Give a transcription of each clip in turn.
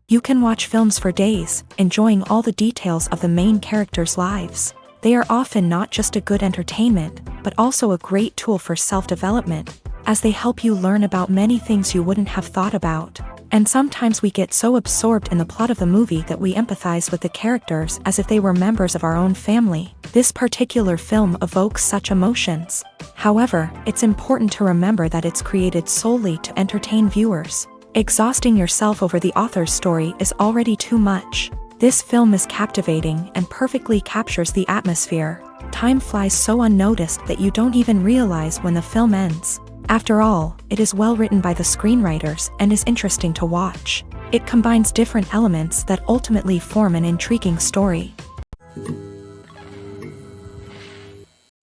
You can watch films for days, enjoying all the details of the main characters' lives. They are often not just a good entertainment, but also a great tool for self-development, as they help you learn about many things you wouldn't have thought about. And sometimes we get so absorbed in the plot of the movie that we empathize with the characters as if they were members of our own family. This particular film evokes such emotions. However, it's important to remember that it's created solely to entertain viewers. Exhausting yourself over the author's story is already too much. This film is captivating and perfectly captures the atmosphere. Time flies so unnoticed that you don't even realize when the film ends. After all, it is well written by the screenwriters and is interesting to watch. It combines different elements that ultimately form an intriguing story.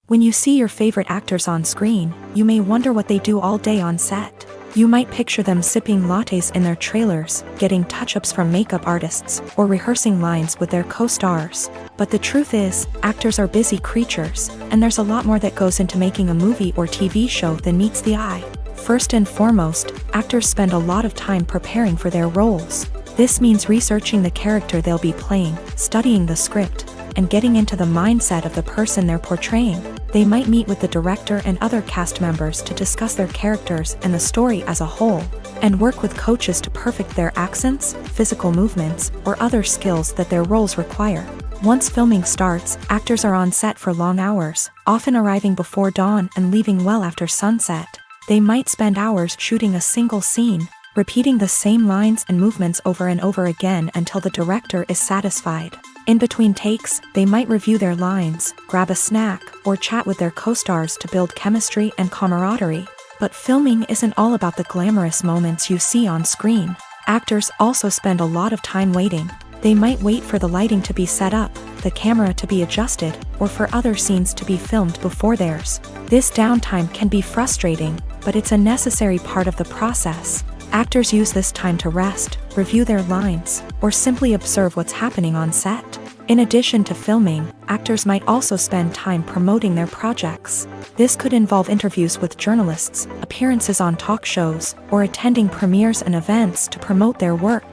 When you see your favorite actors on screen, you may wonder what they do all day on set. You might picture them sipping lattes in their trailers, getting touch-ups from makeup artists, or rehearsing lines with their co-stars. But the truth is, actors are busy creatures, and there's a lot more that goes into making a movie or TV show than meets the eye. First and foremost, actors spend a lot of time preparing for their roles. This means researching the character they'll be playing, studying the script, and getting into the mindset of the person they're portraying. They might meet with the director and other cast members to discuss their characters and the story as a whole, and work with coaches to perfect their accents, physical movements, or other skills that their roles require. Once filming starts, actors are on set for long hours, often arriving before dawn and leaving well after sunset. They might spend hours shooting a single scene, repeating the same lines and movements over and over again until the director is satisfied. In between takes, they might review their lines, grab a snack, or chat with their co-stars to build chemistry and camaraderie. But filming isn't all about the glamorous moments you see on screen. Actors also spend a lot of time waiting. They might wait for the lighting to be set up, the camera to be adjusted, or for other scenes to be filmed before theirs. This downtime can be frustrating, but it's a necessary part of the process. Actors use this time to rest, review their lines, or simply observe what's happening on set. In addition to filming, actors might also spend time promoting their projects. This could involve interviews with journalists, appearances on talk shows, or attending premieres and events to promote their work.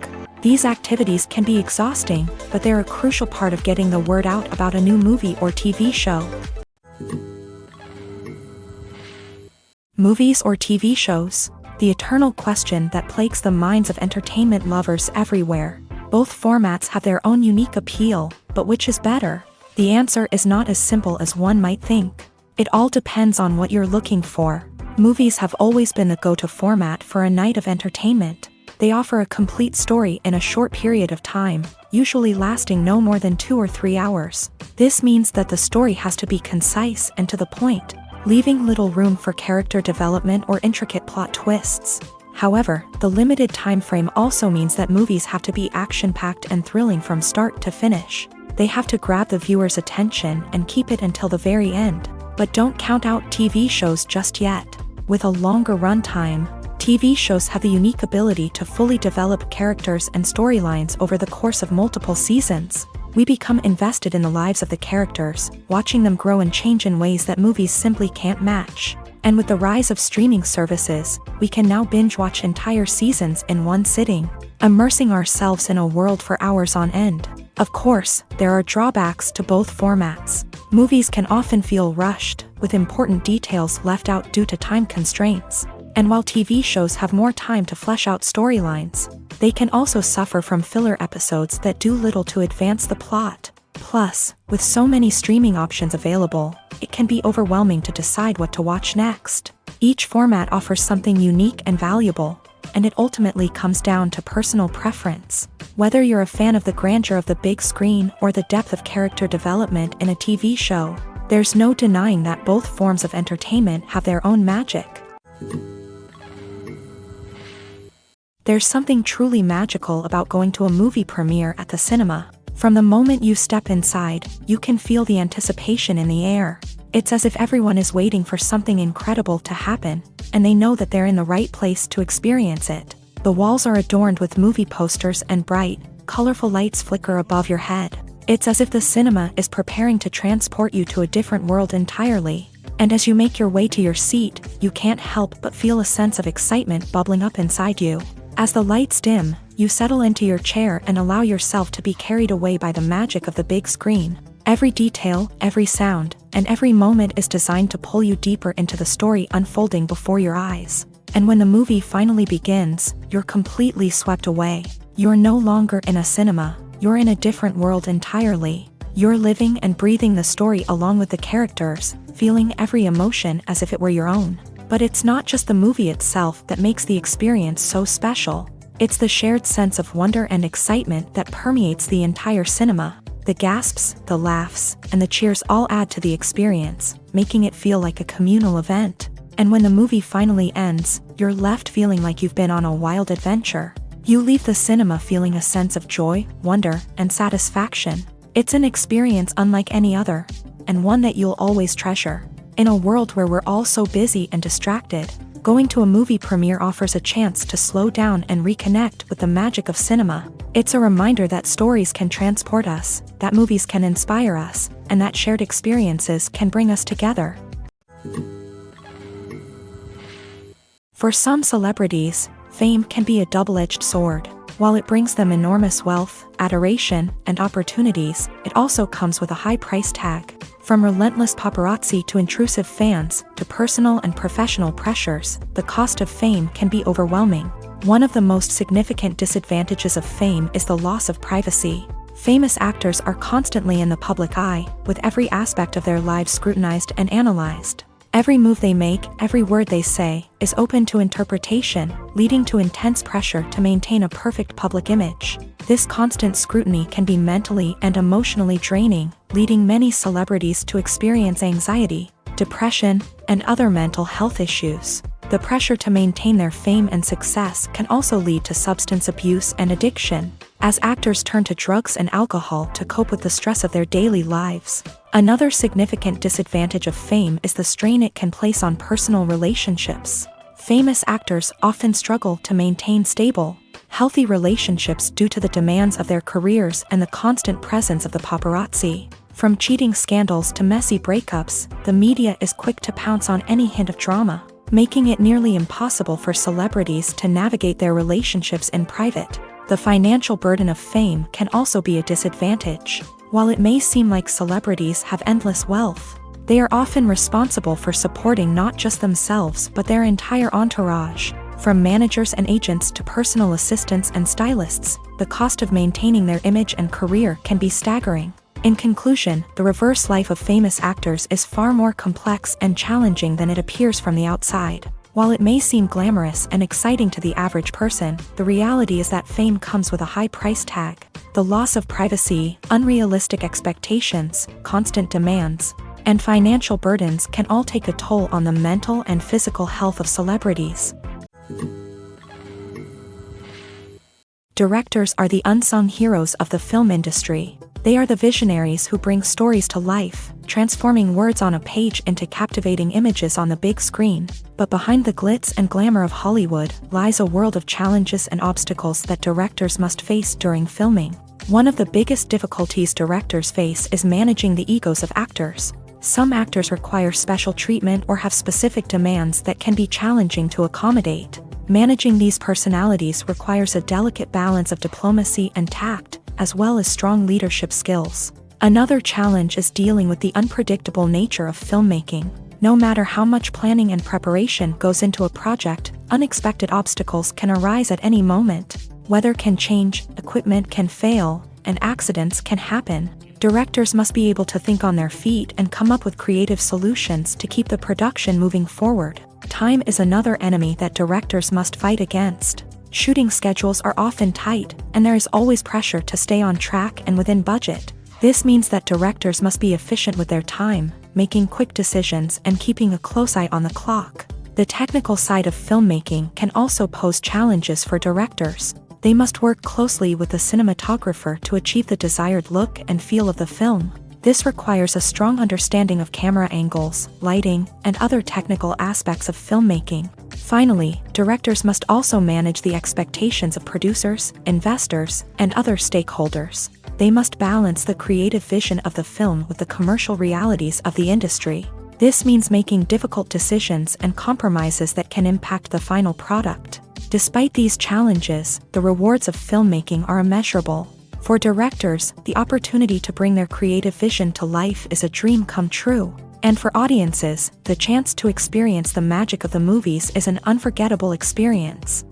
These activities can be exhausting, but they're a crucial part of getting the word out about a new movie or TV show. Movies or TV shows? The eternal question that plagues the minds of entertainment lovers everywhere. Both formats have their own unique appeal, but which is better? The answer is not as simple as one might think. It all depends on what you're looking for. Movies have always been the go-to format for a night of entertainment. They offer a complete story in a short period of time, usually lasting no more than 2 or 3 hours. This means that the story has to be concise and to the point, leaving little room for character development or intricate plot twists. However, the limited time frame also means that movies have to be action-packed and thrilling from start to finish. They have to grab the viewer's attention and keep it until the very end. But don't count out TV shows just yet. With a longer runtime, TV shows have the unique ability to fully develop characters and storylines over the course of multiple seasons. We become invested in the lives of the characters, watching them grow and change in ways that movies simply can't match. And with the rise of streaming services, we can now binge-watch entire seasons in one sitting, immersing ourselves in a world for hours on end. Of course, there are drawbacks to both formats. Movies can often feel rushed, with important details left out due to time constraints. And while TV shows have more time to flesh out storylines, they can also suffer from filler episodes that do little to advance the plot. Plus, with so many streaming options available, it can be overwhelming to decide what to watch next. Each format offers something unique and valuable, and it ultimately comes down to personal preference. Whether you're a fan of the grandeur of the big screen or the depth of character development in a TV show, there's no denying that both forms of entertainment have their own magic. There's something truly magical about going to a movie premiere at the cinema. From the moment you step inside, you can feel the anticipation in the air. It's as if everyone is waiting for something incredible to happen, and they know that they're in the right place to experience it. The walls are adorned with movie posters and bright, colorful lights flicker above your head. It's as if the cinema is preparing to transport you to a different world entirely. And as you make your way to your seat, you can't help but feel a sense of excitement bubbling up inside you. As the lights dim, you settle into your chair and allow yourself to be carried away by the magic of the big screen. Every detail, every sound, and every moment is designed to pull you deeper into the story unfolding before your eyes. And when the movie finally begins, you're completely swept away. You're no longer in a cinema, you're in a different world entirely. You're living and breathing the story along with the characters, feeling every emotion as if it were your own. But it's not just the movie itself that makes the experience so special. It's the shared sense of wonder and excitement that permeates the entire cinema. The gasps, the laughs, and the cheers all add to the experience, making it feel like a communal event. And when the movie finally ends, you're left feeling like you've been on a wild adventure. You leave the cinema feeling a sense of joy, wonder, and satisfaction. It's an experience unlike any other, and one that you'll always treasure. In a world where we're all so busy and distracted, going to a movie premiere offers a chance to slow down and reconnect with the magic of cinema. It's a reminder that stories can transport us, that movies can inspire us, and that shared experiences can bring us together. For some celebrities, fame can be a double-edged sword. While it brings them enormous wealth, adoration, and opportunities, it also comes with a high price tag. From relentless paparazzi to intrusive fans, to personal and professional pressures, the cost of fame can be overwhelming. One of the most significant disadvantages of fame is the loss of privacy. Famous actors are constantly in the public eye, with every aspect of their lives scrutinized and analyzed. Every move they make, every word they say, is open to interpretation, leading to intense pressure to maintain a perfect public image. This constant scrutiny can be mentally and emotionally draining, leading many celebrities to experience anxiety, depression, and other mental health issues. The pressure to maintain their fame and success can also lead to substance abuse and addiction, as actors turn to drugs and alcohol to cope with the stress of their daily lives. Another significant disadvantage of fame is the strain it can place on personal relationships. Famous actors often struggle to maintain stable, healthy relationships due to the demands of their careers and the constant presence of the paparazzi. From cheating scandals to messy breakups, the media is quick to pounce on any hint of drama, making it nearly impossible for celebrities to navigate their relationships in private. The financial burden of fame can also be a disadvantage. While it may seem like celebrities have endless wealth, they are often responsible for supporting not just themselves but their entire entourage. From managers and agents to personal assistants and stylists, the cost of maintaining their image and career can be staggering. In conclusion, the reverse life of famous actors is far more complex and challenging than it appears from the outside. While it may seem glamorous and exciting to the average person, the reality is that fame comes with a high price tag. The loss of privacy, unrealistic expectations, constant demands, and financial burdens can all take a toll on the mental and physical health of celebrities. Directors are the unsung heroes of the film industry. They are the visionaries who bring stories to life, transforming words on a page into captivating images on the big screen. But behind the glitz and glamour of Hollywood lies a world of challenges and obstacles that directors must face during filming. One of the biggest difficulties directors face is managing the egos of actors. Some actors require special treatment or have specific demands that can be challenging to accommodate. Managing these personalities requires a delicate balance of diplomacy and tact, as well as strong leadership skills. Another challenge is dealing with the unpredictable nature of filmmaking. No matter how much planning and preparation goes into a project, unexpected obstacles can arise at any moment. Weather can change, equipment can fail, and accidents can happen. Directors must be able to think on their feet and come up with creative solutions to keep the production moving forward. Time is another enemy that directors must fight against. Shooting schedules are often tight, and there is always pressure to stay on track and within budget. This means that directors must be efficient with their time, making quick decisions and keeping a close eye on the clock. The technical side of filmmaking can also pose challenges for directors. They must work closely with the cinematographer to achieve the desired look and feel of the film. This requires a strong understanding of camera angles, lighting, and other technical aspects of filmmaking. Finally, directors must also manage the expectations of producers, investors, and other stakeholders. They must balance the creative vision of the film with the commercial realities of the industry. This means making difficult decisions and compromises that can impact the final product. Despite these challenges, the rewards of filmmaking are immeasurable. For directors, the opportunity to bring their creative vision to life is a dream come true. And for audiences, the chance to experience the magic of the movies is an unforgettable experience.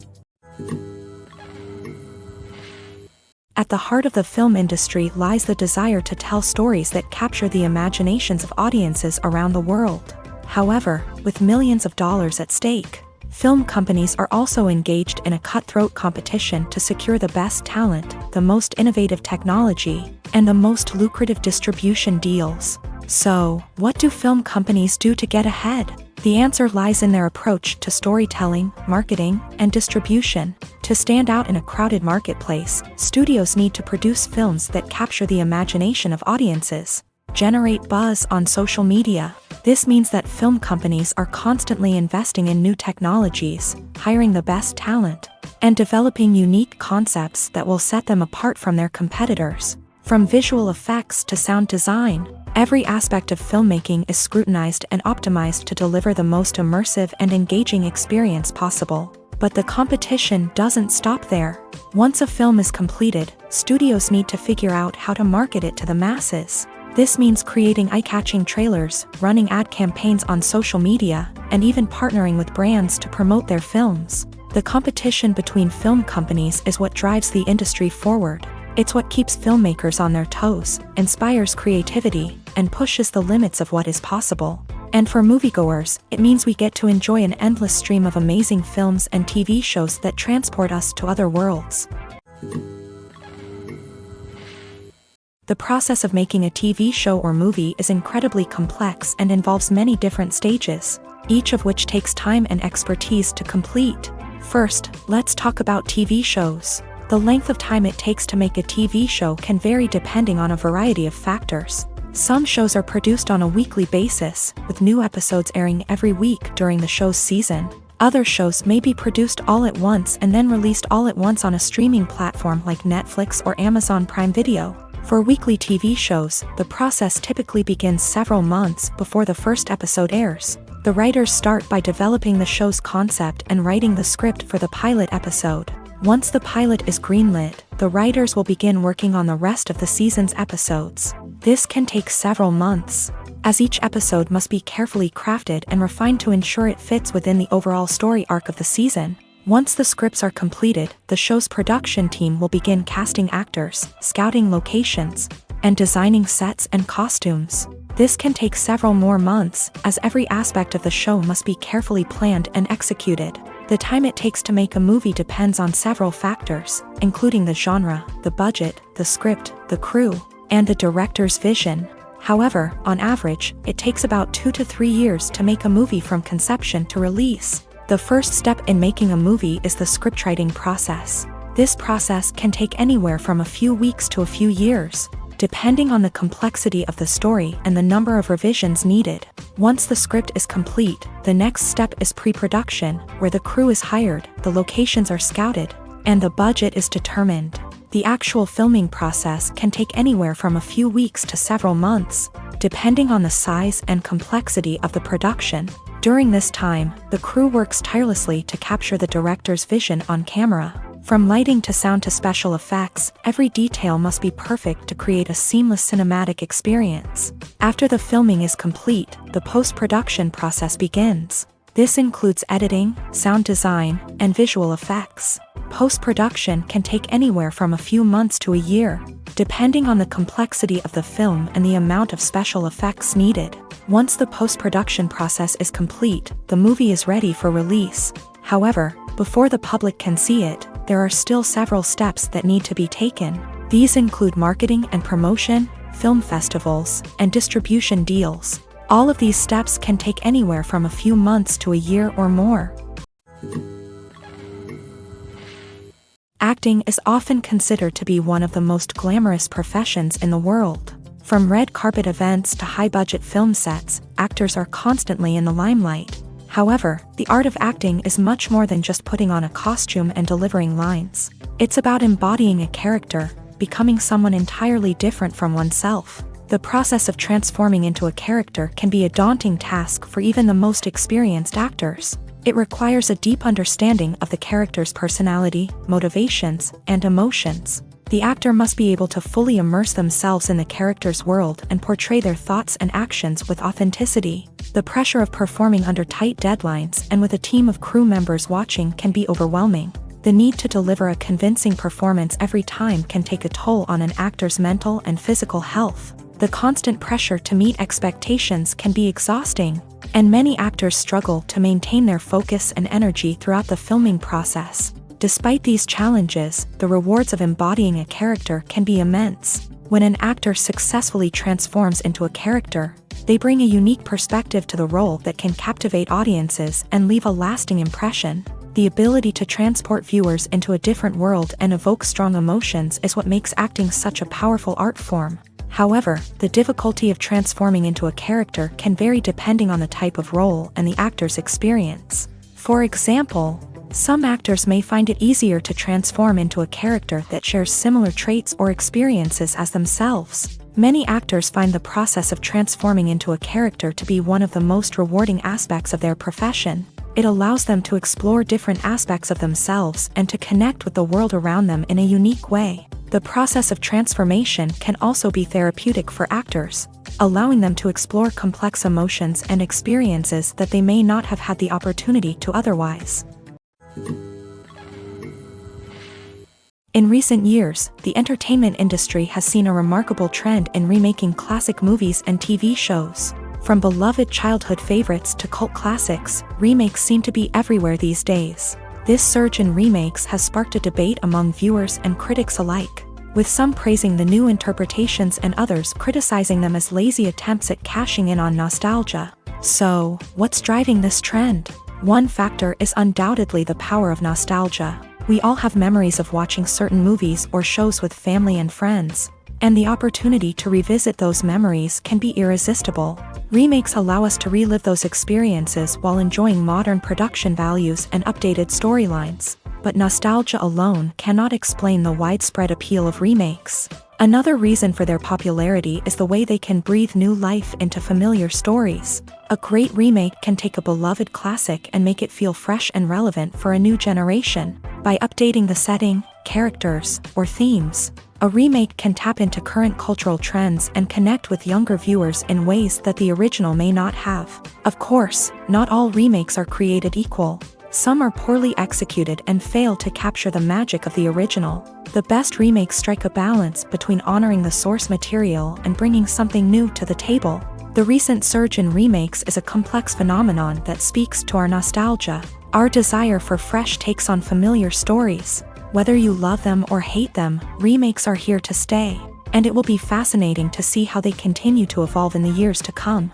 At the heart of the film industry lies the desire to tell stories that capture the imaginations of audiences around the world. However, with millions of dollars at stake, film companies are also engaged in a cutthroat competition to secure the best talent, the most innovative technology, and the most lucrative distribution deals. So, what do film companies do to get ahead? The answer lies in their approach to storytelling, marketing, and distribution. To stand out in a crowded marketplace, studios need to produce films that capture the imagination of audiences, generate buzz on social media. This means that film companies are constantly investing in new technologies, hiring the best talent, and developing unique concepts that will set them apart from their competitors. From visual effects to sound design, every aspect of filmmaking is scrutinized and optimized to deliver the most immersive and engaging experience possible. But the competition doesn't stop there. Once a film is completed, studios need to figure out how to market it to the masses. This means creating eye-catching trailers, running ad campaigns on social media, and even partnering with brands to promote their films. The competition between film companies is what drives the industry forward. It's what keeps filmmakers on their toes, inspires creativity, and pushes the limits of what is possible. And for moviegoers, it means we get to enjoy an endless stream of amazing films and TV shows that transport us to other worlds. The process of making a TV show or movie is incredibly complex and involves many different stages, each of which takes time and expertise to complete. First, let's talk about TV shows. The length of time it takes to make a TV show can vary depending on a variety of factors. Some shows are produced on a weekly basis, with new episodes airing every week during the show's season. Other shows may be produced all at once and then released all at once on a streaming platform like Netflix or Amazon Prime Video. For weekly TV shows, the process typically begins several months before the first episode airs. The writers start by developing the show's concept and writing the script for the pilot episode. Once the pilot is greenlit, the writers will begin working on the rest of the season's episodes. This can take several months, as each episode must be carefully crafted and refined to ensure it fits within the overall story arc of the season. Once the scripts are completed, the show's production team will begin casting actors, scouting locations, and designing sets and costumes. This can take several more months, as every aspect of the show must be carefully planned and executed. The time it takes to make a movie depends on several factors, including the genre, the budget, the script, the crew, and the director's vision. However, on average, it takes about 2 to 3 years to make a movie from conception to release. The first step in making a movie is the scriptwriting process. This process can take anywhere from a few weeks to a few years, depending on the complexity of the story and the number of revisions needed. Once the script is complete, the next step is pre-production, where the crew is hired, the locations are scouted, and the budget is determined. The actual filming process can take anywhere from a few weeks to several months, depending on the size and complexity of the production. During this time, the crew works tirelessly to capture the director's vision on camera. From lighting to sound to special effects, every detail must be perfect to create a seamless cinematic experience. After the filming is complete, the post-production process begins. This includes editing, sound design, and visual effects. Post-production can take anywhere from a few months to a year, depending on the complexity of the film and the amount of special effects needed. Once the post-production process is complete, the movie is ready for release. However, before the public can see it, there are still several steps that need to be taken. These include marketing and promotion, film festivals, and distribution deals. All of these steps can take anywhere from a few months to a year or more. Acting is often considered to be one of the most glamorous professions in the world. From red carpet events to high-budget film sets, actors are constantly in the limelight. However, the art of acting is much more than just putting on a costume and delivering lines. It's about embodying a character, becoming someone entirely different from oneself. The process of transforming into a character can be a daunting task for even the most experienced actors. It requires a deep understanding of the character's personality, motivations, and emotions. The actor must be able to fully immerse themselves in the character's world and portray their thoughts and actions with authenticity. The pressure of performing under tight deadlines and with a team of crew members watching can be overwhelming. The need to deliver a convincing performance every time can take a toll on an actor's mental and physical health. The constant pressure to meet expectations can be exhausting, and many actors struggle to maintain their focus and energy throughout the filming process. Despite these challenges, the rewards of embodying a character can be immense. When an actor successfully transforms into a character, they bring a unique perspective to the role that can captivate audiences and leave a lasting impression. The ability to transport viewers into a different world and evoke strong emotions is what makes acting such a powerful art form. However, the difficulty of transforming into a character can vary depending on the type of role and the actor's experience. For example, some actors may find it easier to transform into a character that shares similar traits or experiences as themselves. Many actors find the process of transforming into a character to be one of the most rewarding aspects of their profession. It allows them to explore different aspects of themselves and to connect with the world around them in a unique way. The process of transformation can also be therapeutic for actors, allowing them to explore complex emotions and experiences that they may not have had the opportunity to otherwise. In recent years, the entertainment industry has seen a remarkable trend in remaking classic movies and TV shows. From beloved childhood favorites to cult classics, remakes seem to be everywhere these days. This surge in remakes has sparked a debate among viewers and critics alike, with some praising the new interpretations and others criticizing them as lazy attempts at cashing in on nostalgia. So, what's driving this trend? One factor is undoubtedly the power of nostalgia. We all have memories of watching certain movies or shows with family and friends, and the opportunity to revisit those memories can be irresistible. Remakes allow us to relive those experiences while enjoying modern production values and updated storylines. But nostalgia alone cannot explain the widespread appeal of remakes. Another reason for their popularity is the way they can breathe new life into familiar stories. A great remake can take a beloved classic and make it feel fresh and relevant for a new generation. By updating the setting, characters, or themes, a remake can tap into current cultural trends and connect with younger viewers in ways that the original may not have. Of course, not all remakes are created equal. Some are poorly executed and fail to capture the magic of the original. The best remakes strike a balance between honoring the source material and bringing something new to the table. The recent surge in remakes is a complex phenomenon that speaks to our nostalgia, our desire for fresh takes on familiar stories. Whether you love them or hate them, remakes are here to stay, and it will be fascinating to see how they continue to evolve in the years to come.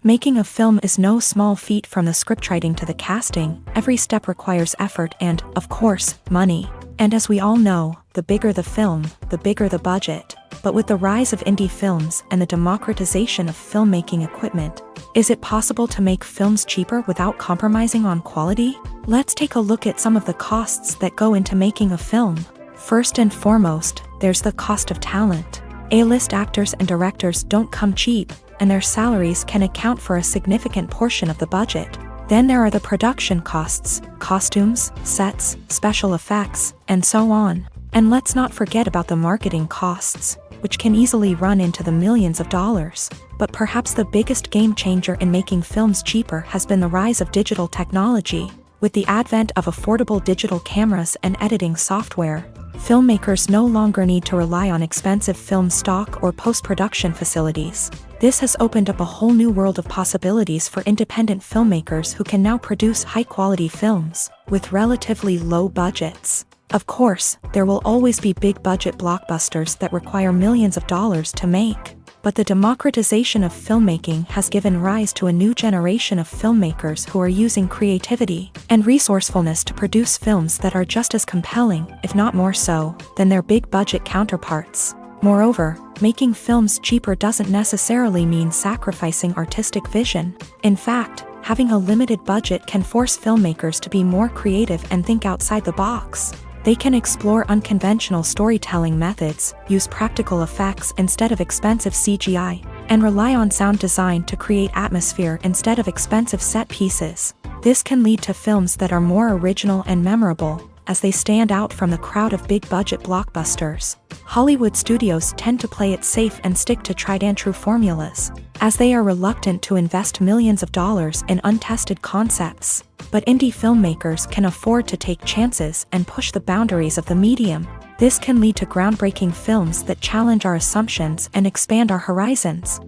Making a film is no small feat. From the scriptwriting to the casting, every step requires effort and, of course, money. And as we all know, the bigger the film, the bigger the budget. But with the rise of indie films and the democratization of filmmaking equipment, is it possible to make films cheaper without compromising on quality? Let's take a look at some of the costs that go into making a film. First and foremost, there's the cost of talent. A-list actors and directors don't come cheap, and their salaries can account for a significant portion of the budget. Then there are the production costs, costumes, sets, special effects, and so on. And let's not forget about the marketing costs, which can easily run into the millions of dollars. But perhaps the biggest game changer in making films cheaper has been the rise of digital technology. With the advent of affordable digital cameras and editing software, filmmakers no longer need to rely on expensive film stock or post-production facilities. This has opened up a whole new world of possibilities for independent filmmakers who can now produce high-quality films with relatively low budgets. Of course, there will always be big-budget blockbusters that require millions of dollars to make. But the democratization of filmmaking has given rise to a new generation of filmmakers who are using creativity and resourcefulness to produce films that are just as compelling, if not more so, than their big-budget counterparts. Moreover, making films cheaper doesn't necessarily mean sacrificing artistic vision. In fact, having a limited budget can force filmmakers to be more creative and think outside the box. They can explore unconventional storytelling methods, use practical effects instead of expensive CGI, and rely on sound design to create atmosphere instead of expensive set pieces. This can lead to films that are more original and memorable, as they stand out from the crowd of big-budget blockbusters. Hollywood studios tend to play it safe and stick to tried-and-true formulas, as they are reluctant to invest millions of dollars in untested concepts. But indie filmmakers can afford to take chances and push the boundaries of the medium. This can lead to groundbreaking films that challenge our assumptions and expand our horizons.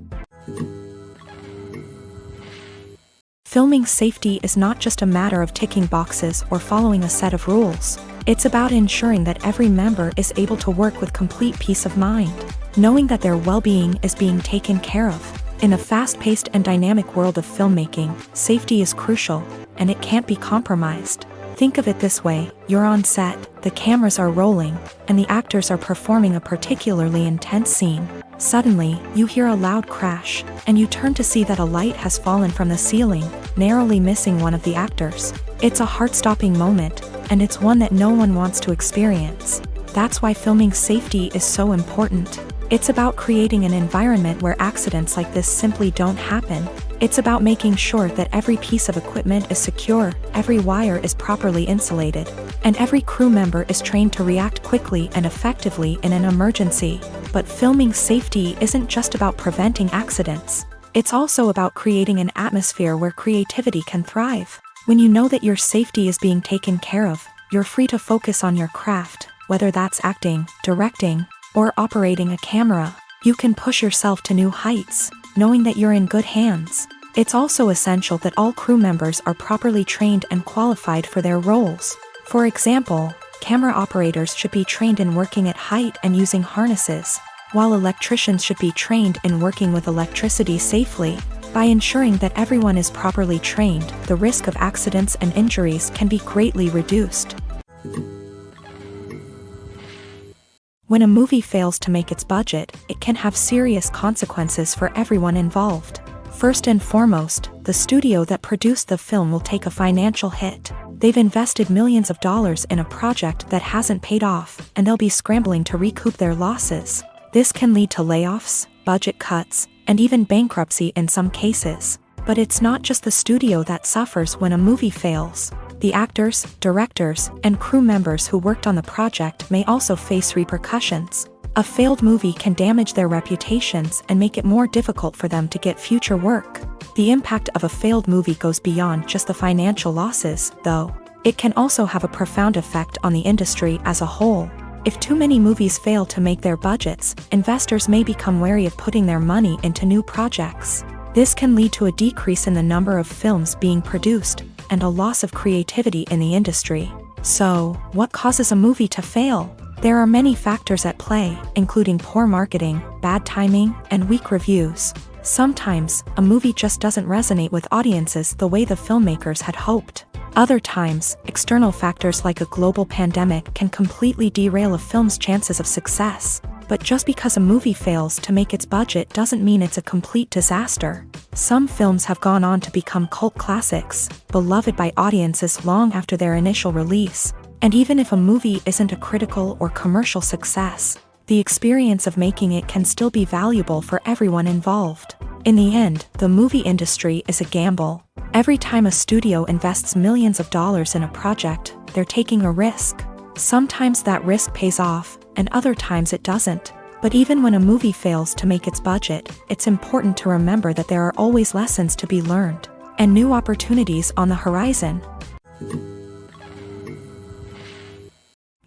Filming safety is not just a matter of ticking boxes or following a set of rules. It's about ensuring that every member is able to work with complete peace of mind, knowing that their well-being is being taken care of. In a fast-paced and dynamic world of filmmaking, safety is crucial, and it can't be compromised. Think of it this way: you're on set, the cameras are rolling, and the actors are performing a particularly intense scene. Suddenly, you hear a loud crash, and you turn to see that a light has fallen from the ceiling, narrowly missing one of the actors. It's a heart-stopping moment, and it's one that no one wants to experience. That's why filming safety is so important. It's about creating an environment where accidents like this simply don't happen. It's about making sure that every piece of equipment is secure, every wire is properly insulated, and every crew member is trained to react quickly and effectively in an emergency. But filming safety isn't just about preventing accidents. It's also about creating an atmosphere where creativity can thrive. When you know that your safety is being taken care of, you're free to focus on your craft, whether that's acting, directing, or operating a camera. You can push yourself to new heights, knowing that you're in good hands. It's also essential that all crew members are properly trained and qualified for their roles. For example, camera operators should be trained in working at height and using harnesses, while electricians should be trained in working with electricity safely. By ensuring that everyone is properly trained, the risk of accidents and injuries can be greatly reduced. When a movie fails to make its budget, it can have serious consequences for everyone involved. First and foremost, the studio that produced the film will take a financial hit. They've invested millions of dollars in a project that hasn't paid off, and they'll be scrambling to recoup their losses. This can lead to layoffs, budget cuts, and even bankruptcy in some cases. But it's not just the studio that suffers when a movie fails. The actors, directors, and crew members who worked on the project may also face repercussions. A failed movie can damage their reputations and make it more difficult for them to get future work. The impact of a failed movie goes beyond just the financial losses, though. It can also have a profound effect on the industry as a whole. If too many movies fail to make their budgets, investors may become wary of putting their money into new projects. This can lead to a decrease in the number of films being produced, and a loss of creativity in the industry. So, what causes a movie to fail? There are many factors at play, including poor marketing, bad timing, and weak reviews. Sometimes, a movie just doesn't resonate with audiences the way the filmmakers had hoped. Other times, external factors like a global pandemic can completely derail a film's chances of success. But just because a movie fails to make its budget doesn't mean it's a complete disaster. Some films have gone on to become cult classics, beloved by audiences long after their initial release. And even if a movie isn't a critical or commercial success, the experience of making it can still be valuable for everyone involved. In the end, the movie industry is a gamble. Every time a studio invests millions of dollars in a project, they're taking a risk. Sometimes that risk pays off, and other times it doesn't. But even when a movie fails to make its budget, it's important to remember that there are always lessons to be learned, and new opportunities on the horizon.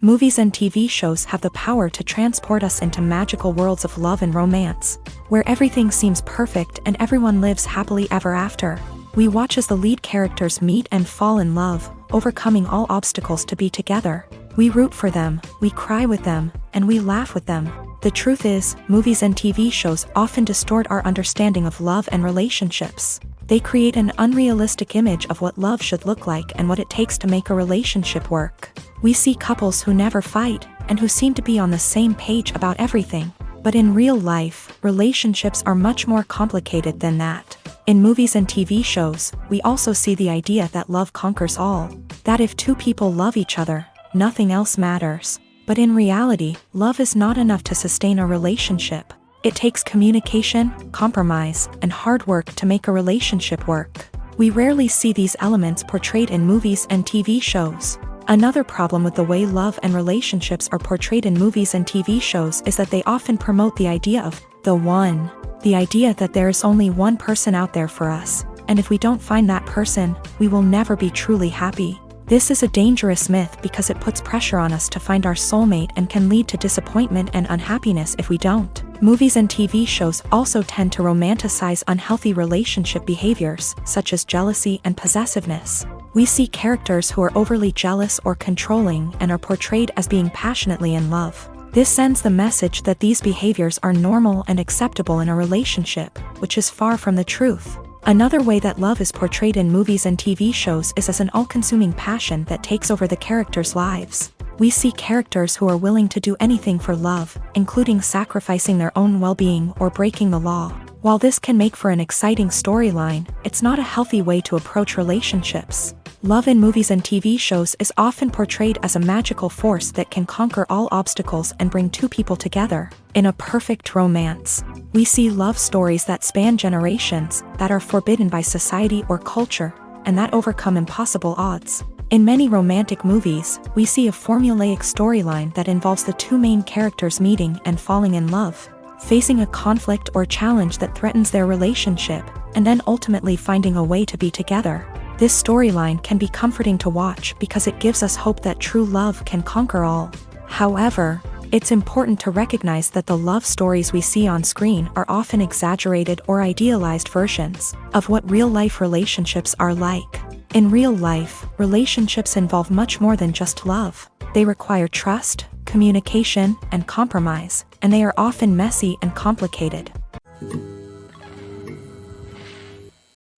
Movies and TV shows have the power to transport us into magical worlds of love and romance, where everything seems perfect and everyone lives happily ever after. We watch as the lead characters meet and fall in love, overcoming all obstacles to be together. We root for them, we cry with them, and we laugh with them. The truth is, movies and TV shows often distort our understanding of love and relationships. They create an unrealistic image of what love should look like and what it takes to make a relationship work. We see couples who never fight, and who seem to be on the same page about everything. But in real life, relationships are much more complicated than that. In movies and TV shows, we also see the idea that love conquers all. That if two people love each other, nothing else matters. But in reality, love is not enough to sustain a relationship. It takes communication, compromise, and hard work to make a relationship work. We rarely see these elements portrayed in movies and TV shows. Another problem with the way love and relationships are portrayed in movies and TV shows is that they often promote the idea of the one. The idea that there is only one person out there for us, and if we don't find that person, we will never be truly happy. This is a dangerous myth because it puts pressure on us to find our soulmate and can lead to disappointment and unhappiness if we don't. Movies and TV shows also tend to romanticize unhealthy relationship behaviors, such as jealousy and possessiveness. We see characters who are overly jealous or controlling and are portrayed as being passionately in love. This sends the message that these behaviors are normal and acceptable in a relationship, which is far from the truth. Another way that love is portrayed in movies and TV shows is as an all-consuming passion that takes over the characters' lives. We see characters who are willing to do anything for love, including sacrificing their own well-being or breaking the law. While this can make for an exciting storyline, it's not a healthy way to approach relationships. Love in movies and TV shows is often portrayed as a magical force that can conquer all obstacles and bring two people together in a perfect romance. We see love stories that span generations, that are forbidden by society or culture, and that overcome impossible odds. In many romantic movies, we see a formulaic storyline that involves the two main characters meeting and falling in love, facing a conflict or challenge that threatens their relationship, and then ultimately finding a way to be together. This storyline can be comforting to watch because it gives us hope that true love can conquer all. However, it's important to recognize that the love stories we see on screen are often exaggerated or idealized versions of what real-life relationships are like. In real life, relationships involve much more than just love. They require trust, communication, and compromise, and they are often messy and complicated.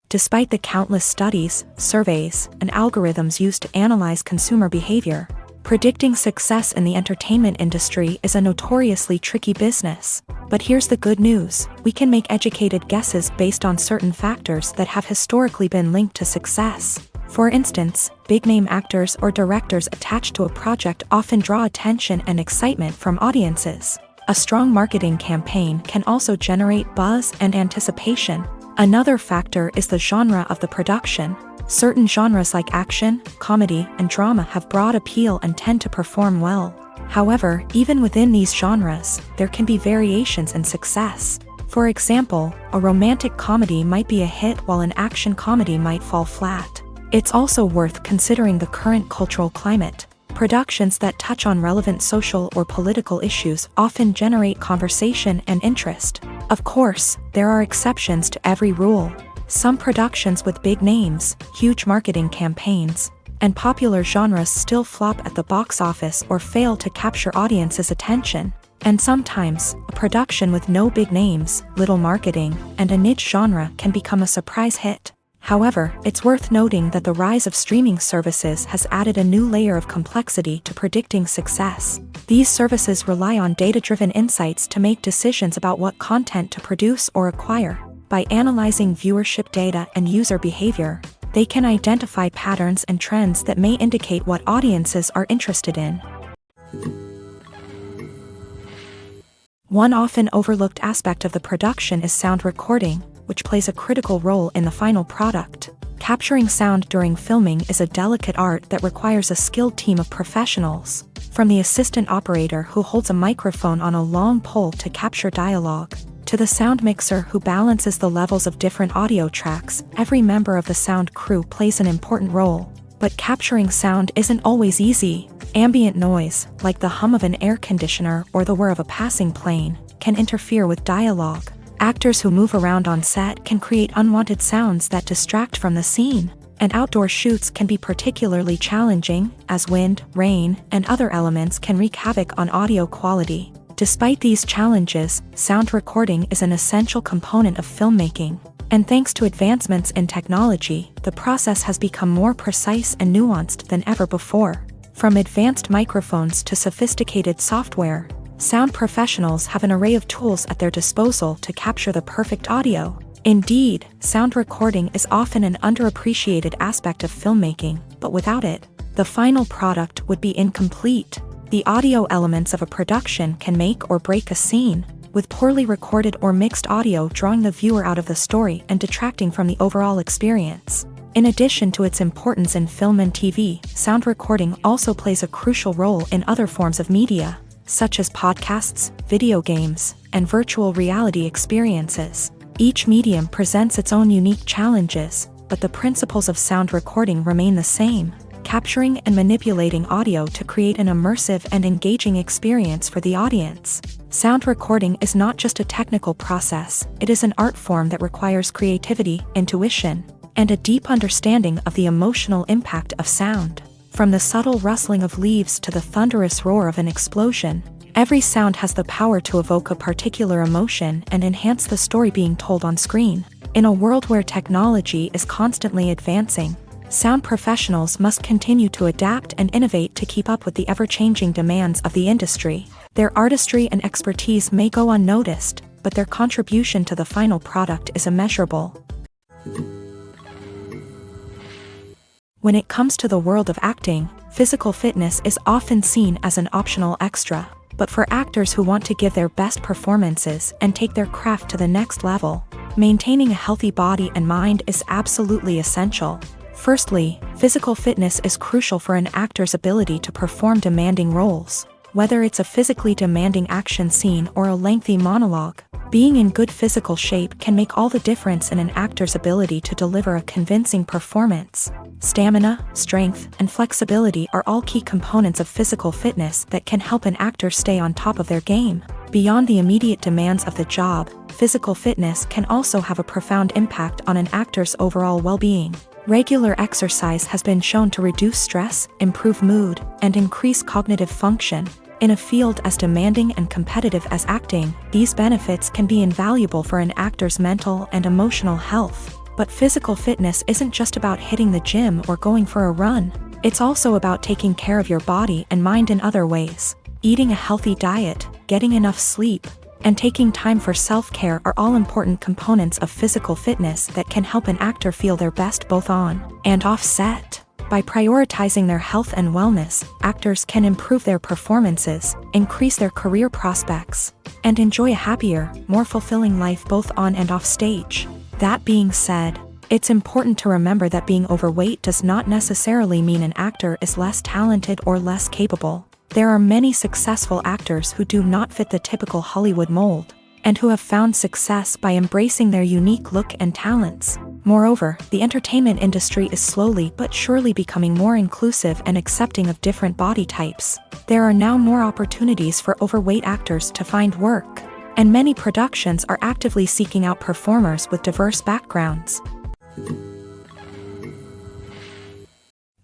Despite the countless studies, surveys, and algorithms used to analyze consumer behavior, predicting success in the entertainment industry is a notoriously tricky business. But here's the good news: we can make educated guesses based on certain factors that have historically been linked to success. For instance, big-name actors or directors attached to a project often draw attention and excitement from audiences. A strong marketing campaign can also generate buzz and anticipation. Another factor is the genre of the production. Certain genres like action, comedy, and drama have broad appeal and tend to perform well. However, even within these genres, there can be variations in success. For example, a romantic comedy might be a hit while an action comedy might fall flat. It's also worth considering the current cultural climate. Productions that touch on relevant social or political issues often generate conversation and interest. Of course, there are exceptions to every rule. Some productions with big names, huge marketing campaigns, and popular genres still flop at the box office or fail to capture audiences' attention. And sometimes, a production with no big names, little marketing, and a niche genre can become a surprise hit. However, it's worth noting that the rise of streaming services has added a new layer of complexity to predicting success. These services rely on data-driven insights to make decisions about what content to produce or acquire. By analyzing viewership data and user behavior, they can identify patterns and trends that may indicate what audiences are interested in. One often overlooked aspect of the production is sound recording, which plays a critical role in the final product. Capturing sound during filming is a delicate art that requires a skilled team of professionals. From the assistant operator who holds a microphone on a long pole to capture dialogue, to the sound mixer who balances the levels of different audio tracks, every member of the sound crew plays an important role. But capturing sound isn't always easy. Ambient noise, like the hum of an air conditioner or the whir of a passing plane, can interfere with dialogue. Actors who move around on set can create unwanted sounds that distract from the scene, and outdoor shoots can be particularly challenging, as wind, rain, and other elements can wreak havoc on audio quality. Despite these challenges, sound recording is an essential component of filmmaking, and thanks to advancements in technology, the process has become more precise and nuanced than ever before. From advanced microphones to sophisticated software, sound professionals have an array of tools at their disposal to capture the perfect audio. Indeed, sound recording is often an underappreciated aspect of filmmaking, but without it, the final product would be incomplete. The audio elements of a production can make or break a scene. with poorly recorded or mixed audio drawing the viewer out of the story and detracting from the overall experience. In addition to its importance in film and TV, sound recording also plays a crucial role in other forms of media, such as podcasts, video games, and virtual reality experiences. Each medium presents its own unique challenges, but the principles of sound recording remain the same, capturing and manipulating audio to create an immersive and engaging experience for the audience. Sound recording is not just a technical process, it is an art form that requires creativity, intuition, and a deep understanding of the emotional impact of sound. From the subtle rustling of leaves to the thunderous roar of an explosion, every sound has the power to evoke a particular emotion and enhance the story being told on screen. In a world where technology is constantly advancing, sound professionals must continue to adapt and innovate to keep up with the ever-changing demands of the industry. Their artistry and expertise may go unnoticed, but their contribution to the final product is immeasurable. When it comes to the world of acting, physical fitness is often seen as an optional extra. But for actors who want to give their best performances and take their craft to the next level, maintaining a healthy body and mind is absolutely essential. Firstly, physical fitness is crucial for an actor's ability to perform demanding roles. Whether it's a physically demanding action scene or a lengthy monologue, being in good physical shape can make all the difference in an actor's ability to deliver a convincing performance. Stamina, strength, and flexibility are all key components of physical fitness that can help an actor stay on top of their game. Beyond the immediate demands of the job, physical fitness can also have a profound impact on an actor's overall well-being. Regular exercise has been shown to reduce stress, improve mood, and increase cognitive function. In a field as demanding and competitive as acting, these benefits can be invaluable for an actor's mental and emotional health. But physical fitness isn't just about hitting the gym or going for a run. It's also about taking care of your body and mind in other ways. Eating a healthy diet, getting enough sleep, and taking time for self-care are all important components of physical fitness that can help an actor feel their best both on and off set. By prioritizing their health and wellness, actors can improve their performances, increase their career prospects, and enjoy a happier, more fulfilling life both on and off stage. That being said, it's important to remember that being overweight does not necessarily mean an actor is less talented or less capable. There are many successful actors who do not fit the typical Hollywood mold, and who have found success by embracing their unique look and talents. Moreover, the entertainment industry is slowly but surely becoming more inclusive and accepting of different body types. There are now more opportunities for overweight actors to find work, and many productions are actively seeking out performers with diverse backgrounds.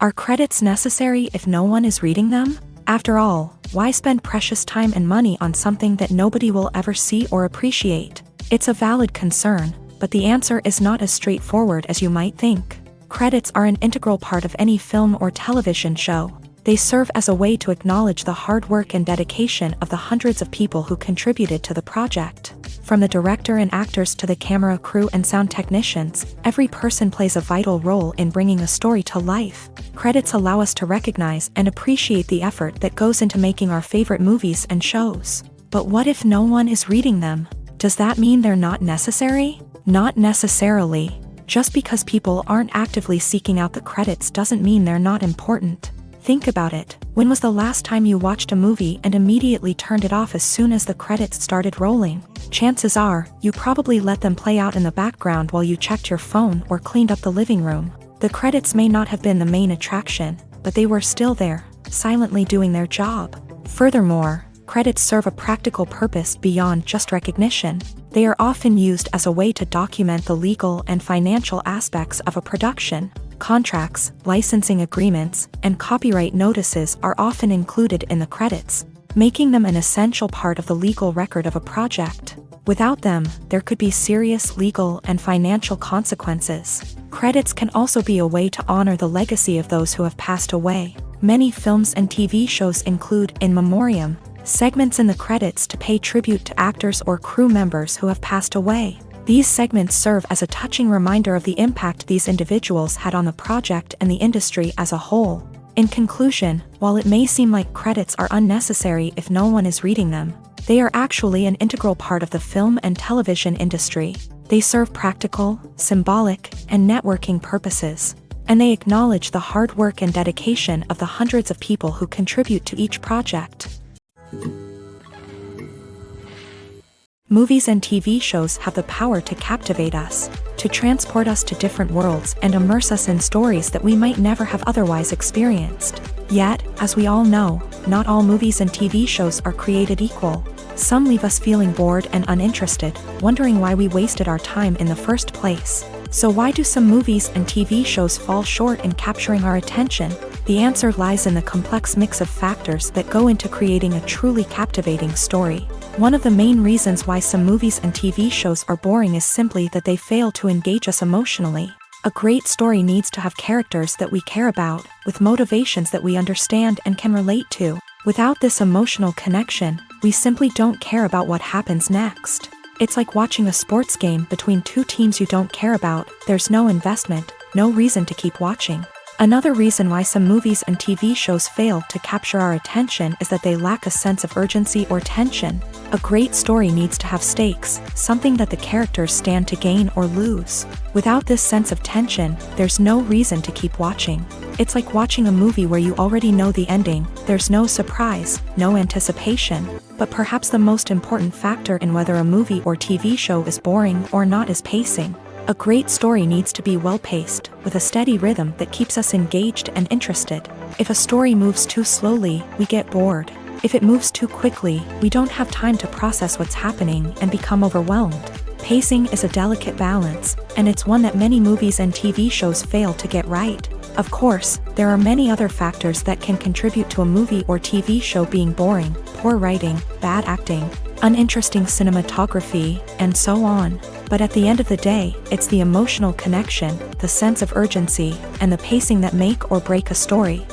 Are credits necessary if no one is reading them? After all, why spend precious time and money on something that nobody will ever see or appreciate? It's a valid concern, but the answer is not as straightforward as you might think. Credits are an integral part of any film or television show. They serve as a way to acknowledge the hard work and dedication of the hundreds of people who contributed to the project. From the director and actors to the camera crew and sound technicians, every person plays a vital role in bringing a story to life. Credits allow us to recognize and appreciate the effort that goes into making our favorite movies and shows. But what if no one is reading them? Does that mean they're not necessary? Not necessarily. Just because people aren't actively seeking out the credits doesn't mean they're not important. Think about it. When was the last time you watched a movie and immediately turned it off as soon as the credits started rolling? Chances are, you probably let them play out in the background while you checked your phone or cleaned up the living room. The credits may not have been the main attraction, but they were still there, silently doing their job. Furthermore, credits serve a practical purpose beyond just recognition. They are often used as a way to document the legal and financial aspects of a production. Contracts, licensing agreements, and copyright notices are often included in the credits, making them an essential part of the legal record of a project. Without them, there could be serious legal and financial consequences. Credits can also be a way to honor the legacy of those who have passed away. Many films and TV shows include in memoriam segments in the credits to pay tribute to actors or crew members who have passed away. These segments serve as a touching reminder of the impact these individuals had on the project and the industry as a whole. In conclusion, while it may seem like credits are unnecessary if no one is reading them, They are actually an integral part of the film and television industry. They serve practical, symbolic, and networking purposes, and they acknowledge the hard work and dedication of the hundreds of people who contribute to each project. Movies and TV shows have the power to captivate us, to transport us to different worlds and immerse us in stories that we might never have otherwise experienced. Yet, as we all know, not all movies and TV shows are created equal. Some leave us feeling bored and uninterested, wondering why we wasted our time in the first place. So why do some movies and TV shows fall short in capturing our attention? The answer lies in the complex mix of factors that go into creating a truly captivating story. One of the main reasons why some movies and TV shows are boring is simply that they fail to engage us emotionally. A great story needs to have characters that we care about, with motivations that we understand and can relate to. Without this emotional connection, we simply don't care about what happens next. It's like watching a sports game between two teams you don't care about. There's no investment, no reason to keep watching. Another reason why some movies and TV shows fail to capture our attention is that they lack a sense of urgency or tension. A great story needs to have stakes, something that the characters stand to gain or lose. Without this sense of tension, there's no reason to keep watching. It's like watching a movie where you already know the ending. There's no surprise, no anticipation. But perhaps the most important factor in whether a movie or TV show is boring or not is pacing. A great story needs to be well-paced, with a steady rhythm that keeps us engaged and interested. If a story moves too slowly, we get bored. If it moves too quickly, we don't have time to process what's happening and become overwhelmed. Pacing is a delicate balance, and it's one that many movies and TV shows fail to get right. Of course, there are many other factors that can contribute to a movie or TV show being boring: poor writing, bad acting, uninteresting cinematography, and so on. But at the end of the day, it's the emotional connection, the sense of urgency, and the pacing that make or break a story.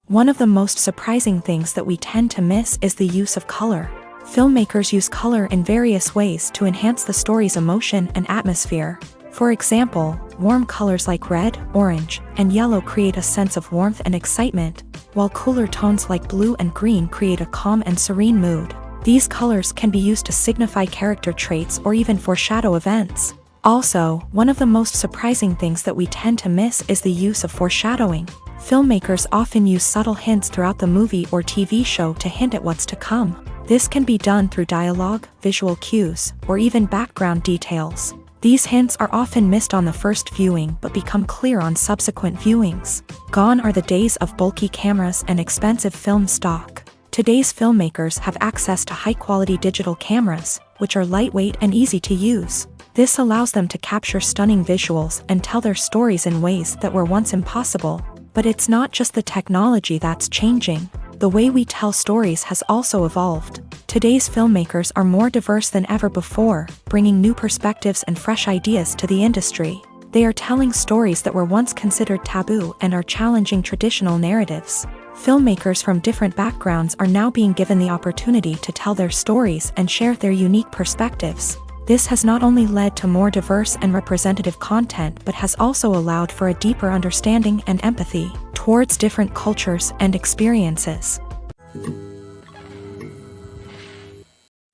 One of the most surprising things that we tend to miss is the use of color. Filmmakers use color in various ways to enhance the story's emotion and atmosphere. For example, warm colors like red, orange, and yellow create a sense of warmth and excitement, while cooler tones like blue and green create a calm and serene mood. These colors can be used to signify character traits or even foreshadow events. Also, one of the most surprising things that we tend to miss is the use of foreshadowing. Filmmakers often use subtle hints throughout the movie or TV show to hint at what's to come. This can be done through dialogue, visual cues, or even background details. These hints are often missed on the first viewing but become clear on subsequent viewings. Gone are the days of bulky cameras and expensive film stock. Today's filmmakers have access to high-quality digital cameras, which are lightweight and easy to use. This allows them to capture stunning visuals and tell their stories in ways that were once impossible. But it's not just the technology that's changing. The way we tell stories has also evolved. Today's filmmakers are more diverse than ever before, bringing new perspectives and fresh ideas to the industry. They are telling stories that were once considered taboo and are challenging traditional narratives. Filmmakers from different backgrounds are now being given the opportunity to tell their stories and share their unique perspectives. This has not only led to more diverse and representative content but has also allowed for a deeper understanding and empathy towards different cultures and experiences.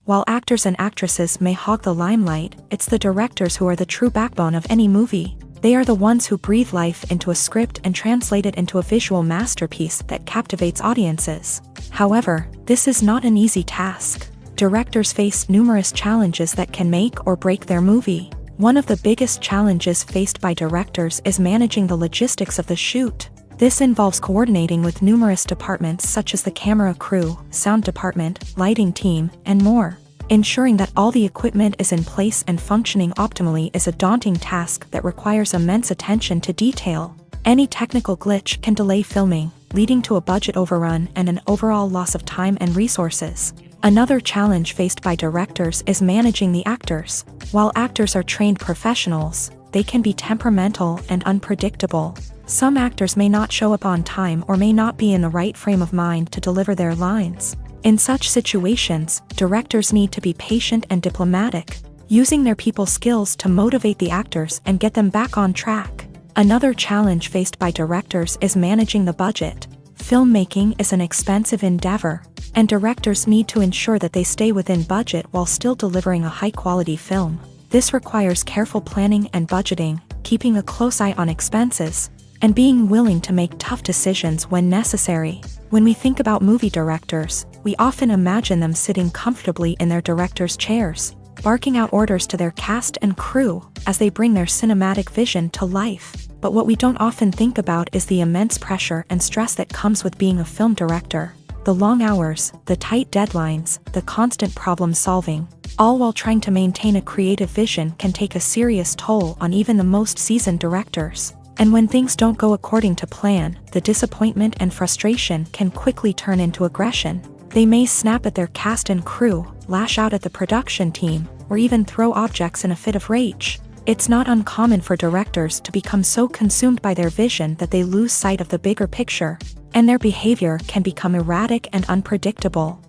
While actors and actresses may hog the limelight, it's the directors who are the true backbone of any movie. They are the ones who breathe life into a script and translate it into a visual masterpiece that captivates audiences. However, this is not an easy task. Directors face numerous challenges that can make or break their movie. One of the biggest challenges faced by directors is managing the logistics of the shoot. This involves coordinating with numerous departments such as the camera crew, sound department, lighting team, and more. Ensuring that all the equipment is in place and functioning optimally is a daunting task that requires immense attention to detail. Any technical glitch can delay filming, leading to a budget overrun and an overall loss of time and resources. Another challenge faced by directors is managing the actors. While actors are trained professionals, they can be temperamental and unpredictable. Some actors may not show up on time or may not be in the right frame of mind to deliver their lines. In such situations, directors need to be patient and diplomatic, using their people skills to motivate the actors and get them back on track. Another challenge faced by directors is managing the budget. Filmmaking is an expensive endeavor, and directors need to ensure that they stay within budget while still delivering a high-quality film. This requires careful planning and budgeting, keeping a close eye on expenses, and being willing to make tough decisions when necessary. When we think about movie directors, we often imagine them sitting comfortably in their director's chairs, barking out orders to their cast and crew as they bring their cinematic vision to life. But what we don't often think about is the immense pressure and stress that comes with being a film director. The long hours, the tight deadlines, the constant problem solving, all while trying to maintain a creative vision can take a serious toll on even the most seasoned directors. And when things don't go according to plan, the disappointment and frustration can quickly turn into aggression. They may snap at their cast and crew, lash out at the production team, or even throw objects in a fit of rage. It's not uncommon for directors to become so consumed by their vision that they lose sight of the bigger picture, and their behavior can become erratic and unpredictable.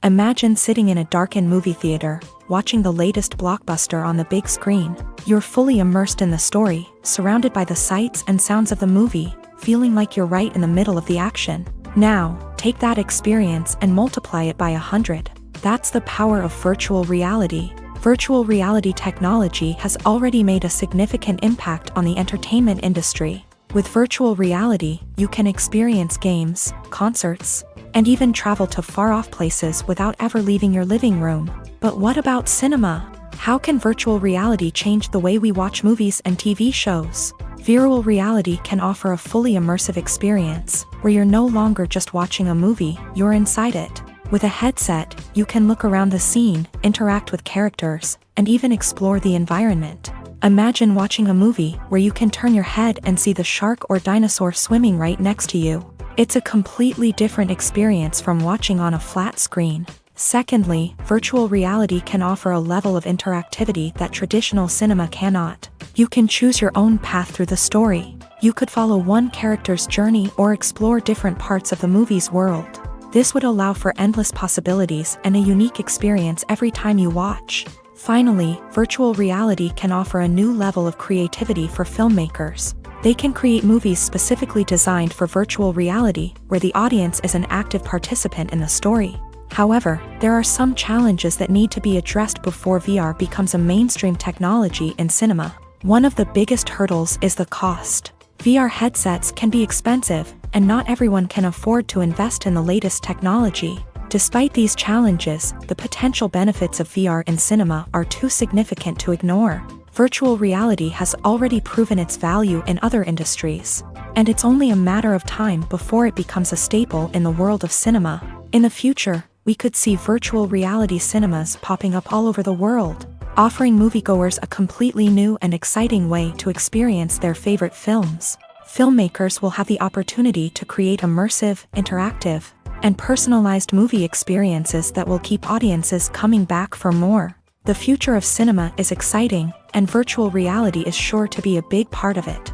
Imagine sitting in a darkened movie theater, watching the latest blockbuster on the big screen. You're fully immersed in the story, surrounded by the sights and sounds of the movie, feeling like you're right in the middle of the action. Now, take that experience and multiply it by 100. That's the power of virtual reality. Virtual reality technology has already made a significant impact on the entertainment industry. With virtual reality, you can experience games, concerts, and even travel to far-off places without ever leaving your living room. But what about cinema? How can virtual reality change the way we watch movies and TV shows? Virtual reality can offer a fully immersive experience, where you're no longer just watching a movie, you're inside it. With a headset, you can look around the scene, interact with characters, and even explore the environment. Imagine watching a movie where you can turn your head and see the shark or dinosaur swimming right next to you. It's a completely different experience from watching on a flat screen. Secondly, virtual reality can offer a level of interactivity that traditional cinema cannot. You can choose your own path through the story. You could follow one character's journey or explore different parts of the movie's world. This would allow for endless possibilities and a unique experience every time you watch. Finally, virtual reality can offer a new level of creativity for filmmakers. They can create movies specifically designed for virtual reality, where the audience is an active participant in the story. However, there are some challenges that need to be addressed before VR becomes a mainstream technology in cinema. One of the biggest hurdles is the cost. VR headsets can be expensive, and not everyone can afford to invest in the latest technology. Despite these challenges, the potential benefits of VR in cinema are too significant to ignore. Virtual reality has already proven its value in other industries, and it's only a matter of time before it becomes a staple in the world of cinema. In the future, we could see virtual reality cinemas popping up all over the world, offering moviegoers a completely new and exciting way to experience their favorite films. Filmmakers will have the opportunity to create immersive, interactive, and personalized movie experiences that will keep audiences coming back for more. The future of cinema is exciting, and virtual reality is sure to be a big part of it.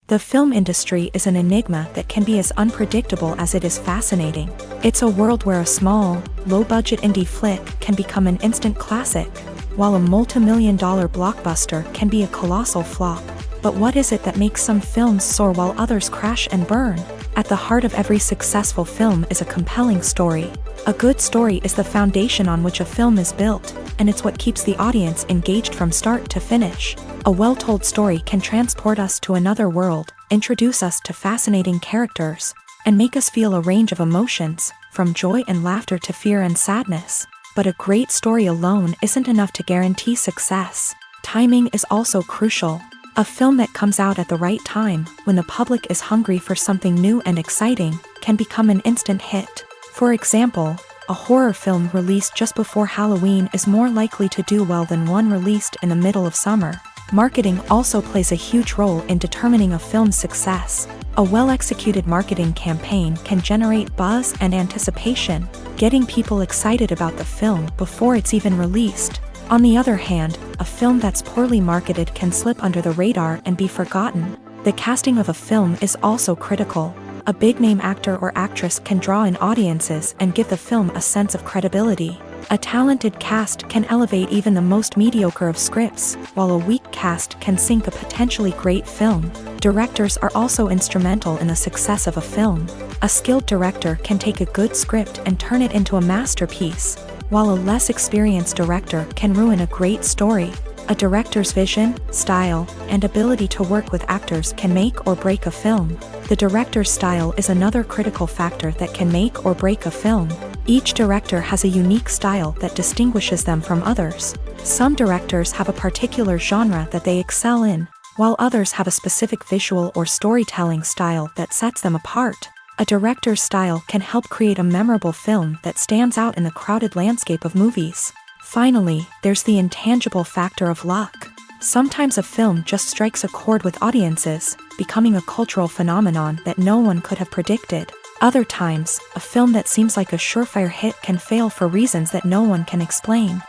The film industry is an enigma that can be as unpredictable as it is fascinating. It's a world where a small, low-budget indie flick can become an instant classic, while a multi-million-dollar blockbuster can be a colossal flop. But what is it that makes some films soar while others crash and burn? At the heart of every successful film is a compelling story. A good story is the foundation on which a film is built, and it's what keeps the audience engaged from start to finish. A well-told story can transport us to another world, introduce us to fascinating characters, and make us feel a range of emotions, from joy and laughter to fear and sadness. But a great story alone isn't enough to guarantee success. Timing is also crucial. A film that comes out at the right time, when the public is hungry for something new and exciting, can become an instant hit. For example, a horror film released just before Halloween is more likely to do well than one released in the middle of summer. Marketing also plays a huge role in determining a film's success. A well-executed marketing campaign can generate buzz and anticipation, getting people excited about the film before it's even released. On the other hand, a film that's poorly marketed can slip under the radar and be forgotten. The casting of a film is also critical. A big-name actor or actress can draw in audiences and give the film a sense of credibility. A talented cast can elevate even the most mediocre of scripts, while a weak cast can sink a potentially great film. Directors are also instrumental in the success of a film. A skilled director can take a good script and turn it into a masterpiece, while a less experienced director can ruin a great story. A director's vision, style, and ability to work with actors can make or break a film. The director's style is another critical factor that can make or break a film. Each director has a unique style that distinguishes them from others. Some directors have a particular genre that they excel in, while others have a specific visual or storytelling style that sets them apart. A director's style can help create a memorable film that stands out in the crowded landscape of movies. Finally, there's the intangible factor of luck. Sometimes a film just strikes a chord with audiences, becoming a cultural phenomenon that no one could have predicted. Other times, a film that seems like a surefire hit can fail for reasons that no one can explain.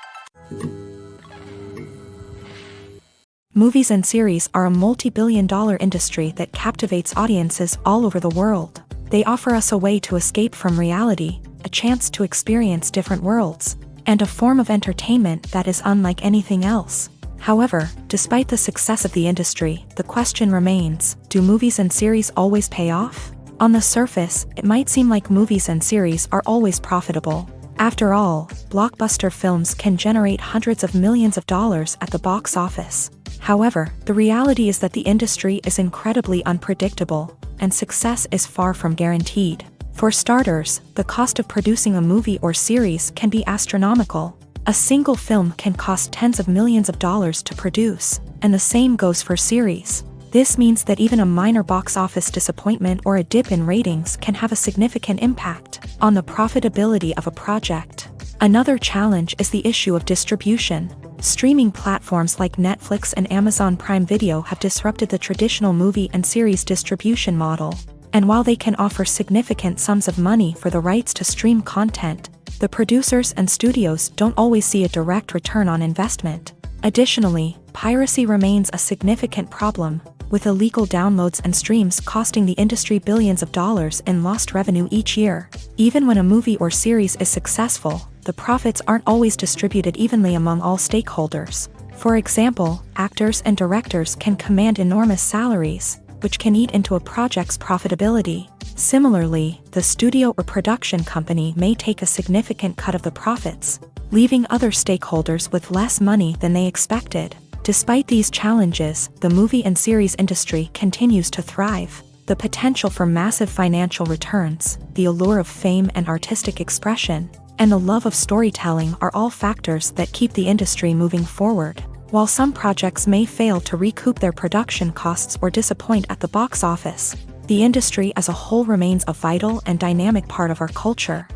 Movies and series are a multi-billion-dollar industry that captivates audiences all over the world. They offer us a way to escape from reality, a chance to experience different worlds, and a form of entertainment that is unlike anything else. However, despite the success of the industry, the question remains, do movies and series always pay off? On the surface, it might seem like movies and series are always profitable. After all, blockbuster films can generate hundreds of millions of dollars at the box office. However, the reality is that the industry is incredibly unpredictable, and success is far from guaranteed. For starters, the cost of producing a movie or series can be astronomical. A single film can cost tens of millions of dollars to produce, and the same goes for series. This means that even a minor box office disappointment or a dip in ratings can have a significant impact on the profitability of a project. Another challenge is the issue of distribution. Streaming platforms like Netflix and Amazon Prime Video have disrupted the traditional movie and series distribution model. And while they can offer significant sums of money for the rights to stream content, the producers and studios don't always see a direct return on investment. Additionally, piracy remains a significant problem, with illegal downloads and streams costing the industry billions of dollars in lost revenue each year. Even when a movie or series is successful, the profits aren't always distributed evenly among all stakeholders. For example, actors and directors can command enormous salaries, which can eat into a project's profitability. Similarly, the studio or production company may take a significant cut of the profits, leaving other stakeholders with less money than they expected. Despite these challenges, the movie and series industry continues to thrive. The potential for massive financial returns, the allure of fame and artistic expression, and the love of storytelling are all factors that keep the industry moving forward. While some projects may fail to recoup their production costs or disappoint at the box office, the industry as a whole remains a vital and dynamic part of our culture.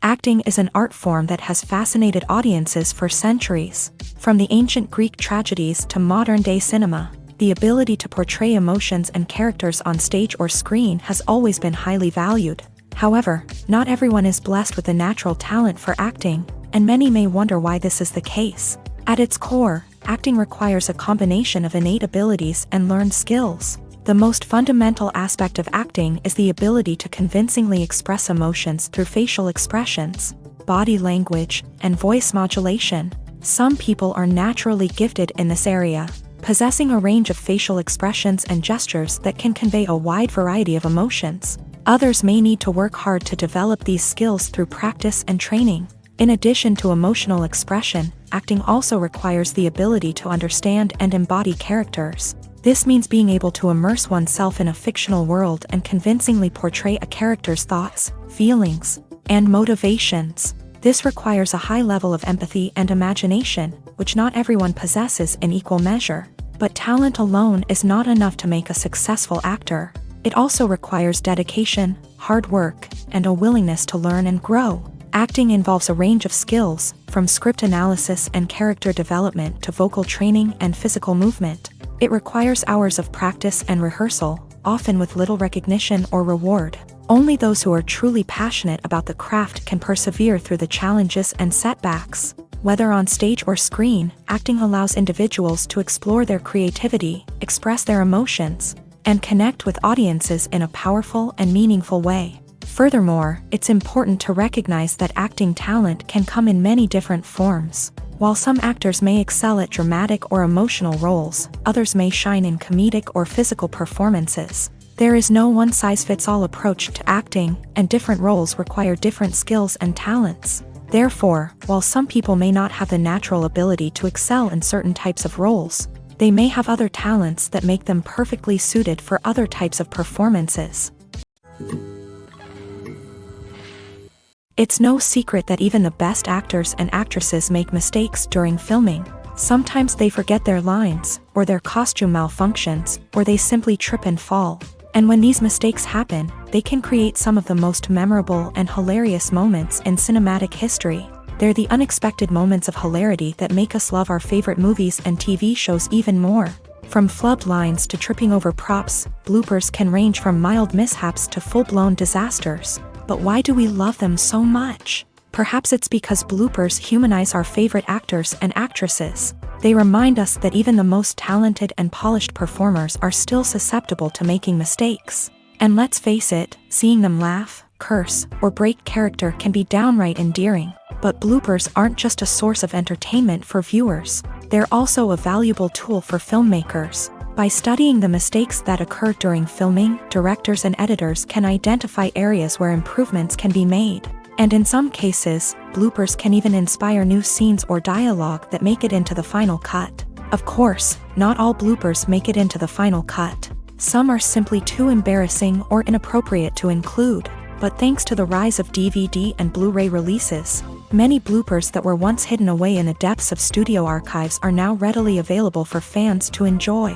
Acting is an art form that has fascinated audiences for centuries. From the ancient Greek tragedies to modern-day cinema, the ability to portray emotions and characters on stage or screen has always been highly valued. However, not everyone is blessed with a natural talent for acting, and many may wonder why this is the case. At its core, acting requires a combination of innate abilities and learned skills. The most fundamental aspect of acting is the ability to convincingly express emotions through facial expressions, body language, and voice modulation. Some people are naturally gifted in this area, possessing a range of facial expressions and gestures that can convey a wide variety of emotions. Others may need to work hard to develop these skills through practice and training. In addition to emotional expression, acting also requires the ability to understand and embody characters. This means being able to immerse oneself in a fictional world and convincingly portray a character's thoughts, feelings, and motivations. This requires a high level of empathy and imagination, which not everyone possesses in equal measure. But talent alone is not enough to make a successful actor. It also requires dedication, hard work, and a willingness to learn and grow. Acting involves a range of skills, from script analysis and character development to vocal training and physical movement. It requires hours of practice and rehearsal, often with little recognition or reward. Only those who are truly passionate about the craft can persevere through the challenges and setbacks. Whether on stage or screen, acting allows individuals to explore their creativity, express their emotions, and connect with audiences in a powerful and meaningful way. Furthermore, it's important to recognize that acting talent can come in many different forms. While some actors may excel at dramatic or emotional roles, others may shine in comedic or physical performances. There is no one-size-fits-all approach to acting, and different roles require different skills and talents. Therefore, while some people may not have the natural ability to excel in certain types of roles, they may have other talents that make them perfectly suited for other types of performances. It's no secret that even the best actors and actresses make mistakes during filming. Sometimes they forget their lines, or their costume malfunctions, or they simply trip and fall. And when these mistakes happen, they can create some of the most memorable and hilarious moments in cinematic history. They're the unexpected moments of hilarity that make us love our favorite movies and TV shows even more. From flubbed lines to tripping over props, bloopers can range from mild mishaps to full-blown disasters. But why do we love them so much? Perhaps it's because bloopers humanize our favorite actors and actresses. They remind us that even the most talented and polished performers are still susceptible to making mistakes. And let's face it, seeing them laugh, curse, or break character can be downright endearing. But bloopers aren't just a source of entertainment for viewers. They're also a valuable tool for filmmakers. By studying the mistakes that occur during filming, directors and editors can identify areas where improvements can be made. And in some cases, bloopers can even inspire new scenes or dialogue that make it into the final cut. Of course, not all bloopers make it into the final cut. Some are simply too embarrassing or inappropriate to include. But thanks to the rise of DVD and Blu-ray releases, many bloopers that were once hidden away in the depths of studio archives are now readily available for fans to enjoy.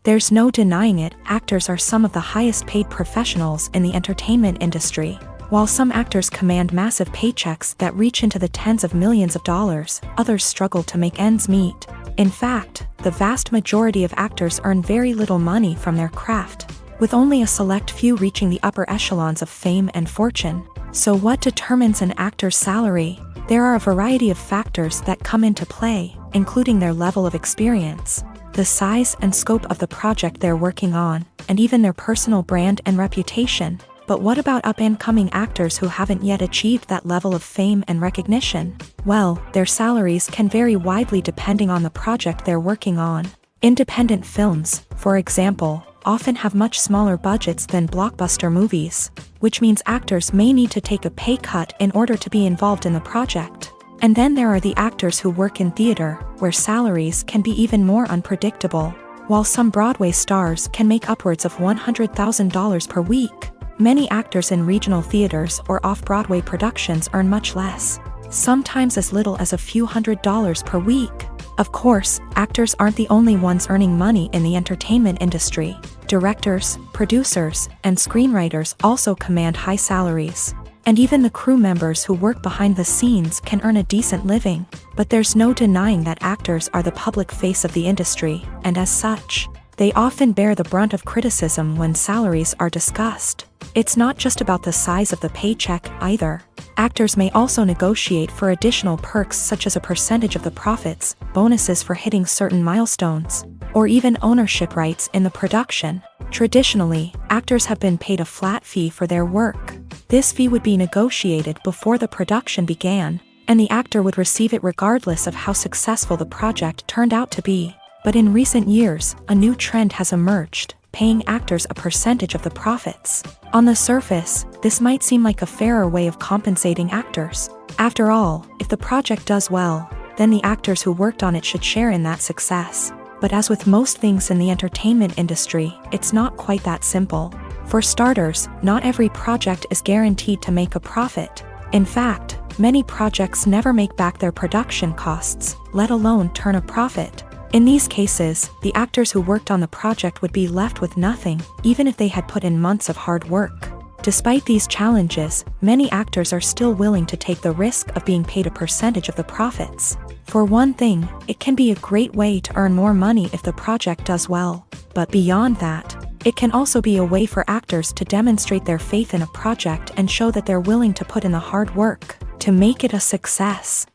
There's no denying it, actors are some of the highest paid professionals in the entertainment industry. While some actors command massive paychecks that reach into the tens of millions of dollars, others struggle to make ends meet. In fact, the vast majority of actors earn very little money from their craft, with only a select few reaching the upper echelons of fame and fortune. So what determines an actor's salary? There are a variety of factors that come into play, including their level of experience, the size and scope of the project they're working on, and even their personal brand and reputation. But what about up-and-coming actors who haven't yet achieved that level of fame and recognition? Well, their salaries can vary widely depending on the project they're working on. Independent films, for example, often have much smaller budgets than blockbuster movies, which means actors may need to take a pay cut in order to be involved in the project. And then there are the actors who work in theater, where salaries can be even more unpredictable. While some Broadway stars can make upwards of $100,000 per week, many actors in regional theaters or off-Broadway productions earn much less, sometimes as little as a few $100s per week. Of course, actors aren't the only ones earning money in the entertainment industry. Directors, producers, and screenwriters also command high salaries. And even the crew members who work behind the scenes can earn a decent living. But there's no denying that actors are the public face of the industry, and as such, they often bear the brunt of criticism when salaries are discussed. It's not just about the size of the paycheck, either. Actors may also negotiate for additional perks such as a percentage of the profits, bonuses for hitting certain milestones, or even ownership rights in the production. Traditionally, actors have been paid a flat fee for their work. This fee would be negotiated before the production began, and the actor would receive it regardless of how successful the project turned out to be. But in recent years, a new trend has emerged, paying actors a percentage of the profits. On the surface, this might seem like a fairer way of compensating actors. After all, if the project does well, then the actors who worked on it should share in that success. But as with most things in the entertainment industry, it's not quite that simple. For starters, not every project is guaranteed to make a profit. In fact, many projects never make back their production costs, let alone turn a profit. In these cases, the actors who worked on the project would be left with nothing, even if they had put in months of hard work. Despite these challenges, many actors are still willing to take the risk of being paid a percentage of the profits. For one thing, it can be a great way to earn more money if the project does well. But beyond that, it can also be a way for actors to demonstrate their faith in a project and show that they're willing to put in the hard work to make it a success.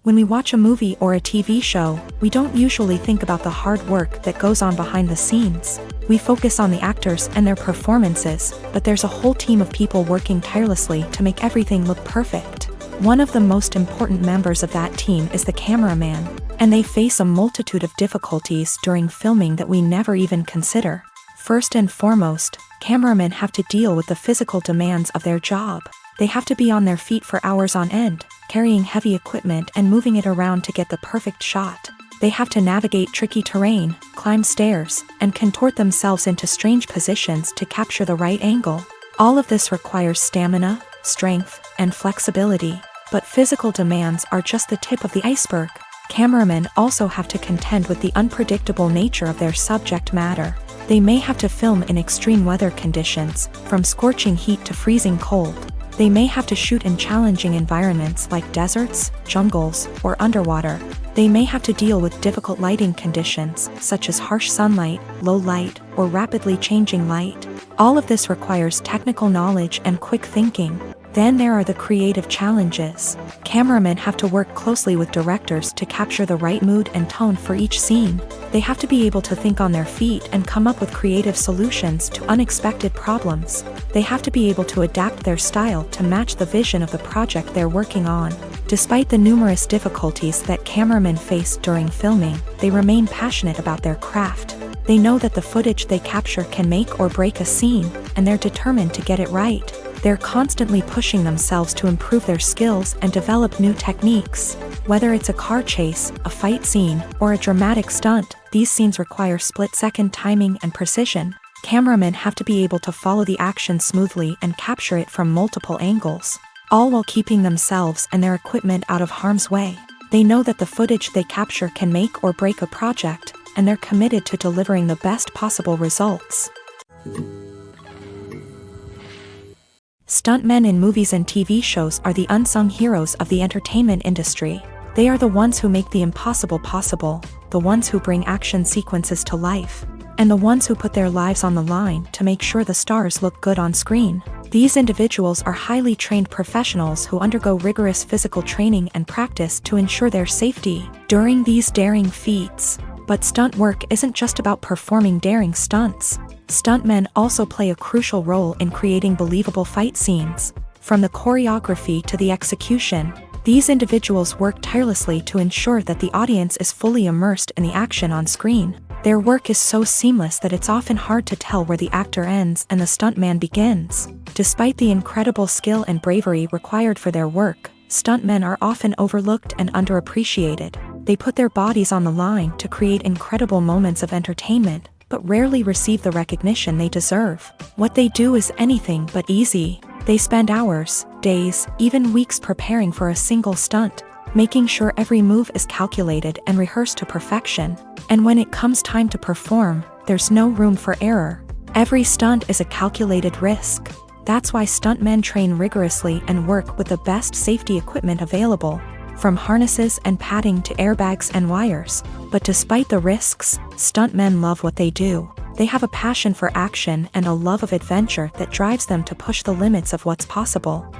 When we watch a movie or a TV show, we don't usually think about the hard work that goes on behind the scenes. We focus on the actors and their performances, but there's a whole team of people working tirelessly to make everything look perfect. One of the most important members of that team is the cameraman, and they face a multitude of difficulties during filming that we never even consider. First and foremost, cameramen have to deal with the physical demands of their job. They have to be on their feet for hours on end, carrying heavy equipment and moving it around to get the perfect shot. They have to navigate tricky terrain, climb stairs, and contort themselves into strange positions to capture the right angle. All of this requires stamina, strength, and flexibility. But physical demands are just the tip of the iceberg. Cameramen also have to contend with the unpredictable nature of their subject matter. They may have to film in extreme weather conditions, from scorching heat to freezing cold. They may have to shoot in challenging environments like deserts, jungles, or underwater. They may have to deal with difficult lighting conditions, such as harsh sunlight, low light, or rapidly changing light. All of this requires technical knowledge and quick thinking. Then there are the creative challenges. Cameramen have to work closely with directors to capture the right mood and tone for each scene. They have to be able to think on their feet and come up with creative solutions to unexpected problems. They have to be able to adapt their style to match the vision of the project they're working on. Despite the numerous difficulties that cameramen face during filming, they remain passionate about their craft. They know that the footage they capture can make or break a scene, and they're determined to get it right. They're constantly pushing themselves to improve their skills and develop new techniques. Whether it's a car chase, a fight scene, or a dramatic stunt, these scenes require split-second timing and precision. Cameramen have to be able to follow the action smoothly and capture it from multiple angles, all while keeping themselves and their equipment out of harm's way. They know that the footage they capture can make or break a project, and they're committed to delivering the best possible results. Stuntmen in movies and TV shows are the unsung heroes of the entertainment industry. They are the ones who make the impossible possible, the ones who bring action sequences to life, and the ones who put their lives on the line to make sure the stars look good on screen. These individuals are highly trained professionals who undergo rigorous physical training and practice to ensure their safety during these daring feats. But stunt work isn't just about performing daring stunts. Stuntmen also play a crucial role in creating believable fight scenes. From the choreography to the execution, these individuals work tirelessly to ensure that the audience is fully immersed in the action on screen. Their work is so seamless that it's often hard to tell where the actor ends and the stuntman begins. Despite the incredible skill and bravery required for their work, stuntmen are often overlooked and underappreciated. They put their bodies on the line to create incredible moments of entertainment, but rarely receive the recognition they deserve. What they do is anything but easy. They spend hours, days, even weeks preparing for a single stunt, making sure every move is calculated and rehearsed to perfection. And when it comes time to perform, there's no room for error. Every stunt is a calculated risk. That's why stuntmen train rigorously and work with the best safety equipment available, from harnesses and padding to airbags and wires. But despite the risks, stuntmen love what they do. They have a passion for action and a love of adventure that drives them to push the limits of what's possible.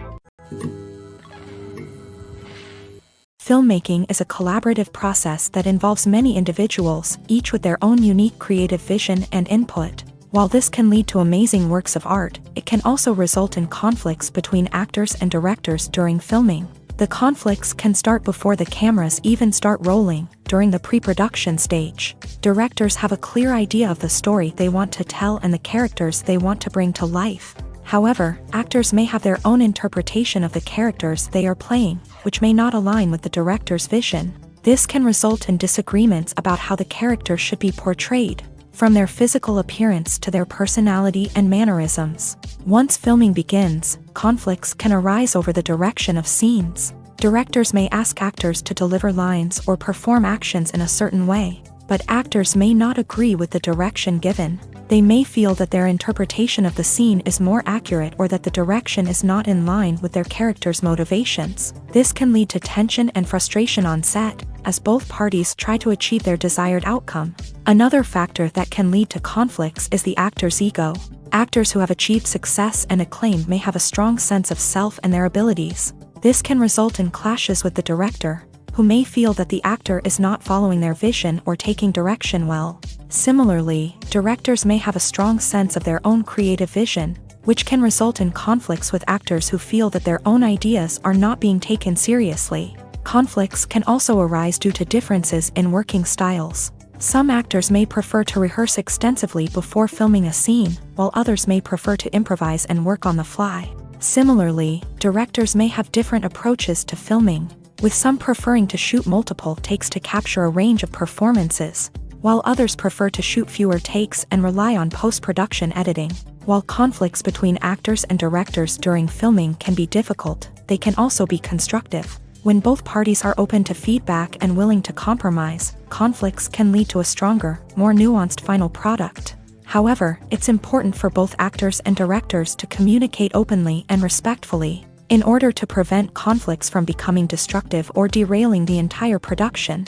Filmmaking is a collaborative process that involves many individuals, each with their own unique creative vision and input. While this can lead to amazing works of art, it can also result in conflicts between actors and directors during filming. The conflicts can start before the cameras even start rolling, during the pre-production stage. Directors have a clear idea of the story they want to tell and the characters they want to bring to life. However, actors may have their own interpretation of the characters they are playing, which may not align with the director's vision. This can result in disagreements about how the character should be portrayed, from their physical appearance to their personality and mannerisms. Once filming begins, conflicts can arise over the direction of scenes. Directors may ask actors to deliver lines or perform actions in a certain way, but actors may not agree with the direction given. They may feel that their interpretation of the scene is more accurate or that the direction is not in line with their character's motivations. This can lead to tension and frustration on set, as both parties try to achieve their desired outcome. Another factor that can lead to conflicts is the actor's ego. Actors who have achieved success and acclaim may have a strong sense of self and their abilities. This can result in clashes with the director, who may feel that the actor is not following their vision or taking direction well. Similarly, directors may have a strong sense of their own creative vision, which can result in conflicts with actors who feel that their own ideas are not being taken seriously. Conflicts can also arise due to differences in working styles. Some actors may prefer to rehearse extensively before filming a scene, while others may prefer to improvise and work on the fly. Similarly, directors may have different approaches to filming, with some preferring to shoot multiple takes to capture a range of performances, while others prefer to shoot fewer takes and rely on post-production editing. While conflicts between actors and directors during filming can be difficult, they can also be constructive. When both parties are open to feedback and willing to compromise, conflicts can lead to a stronger, more nuanced final product. However, it's important for both actors and directors to communicate openly and respectfully, in order to prevent conflicts from becoming destructive or derailing the entire production.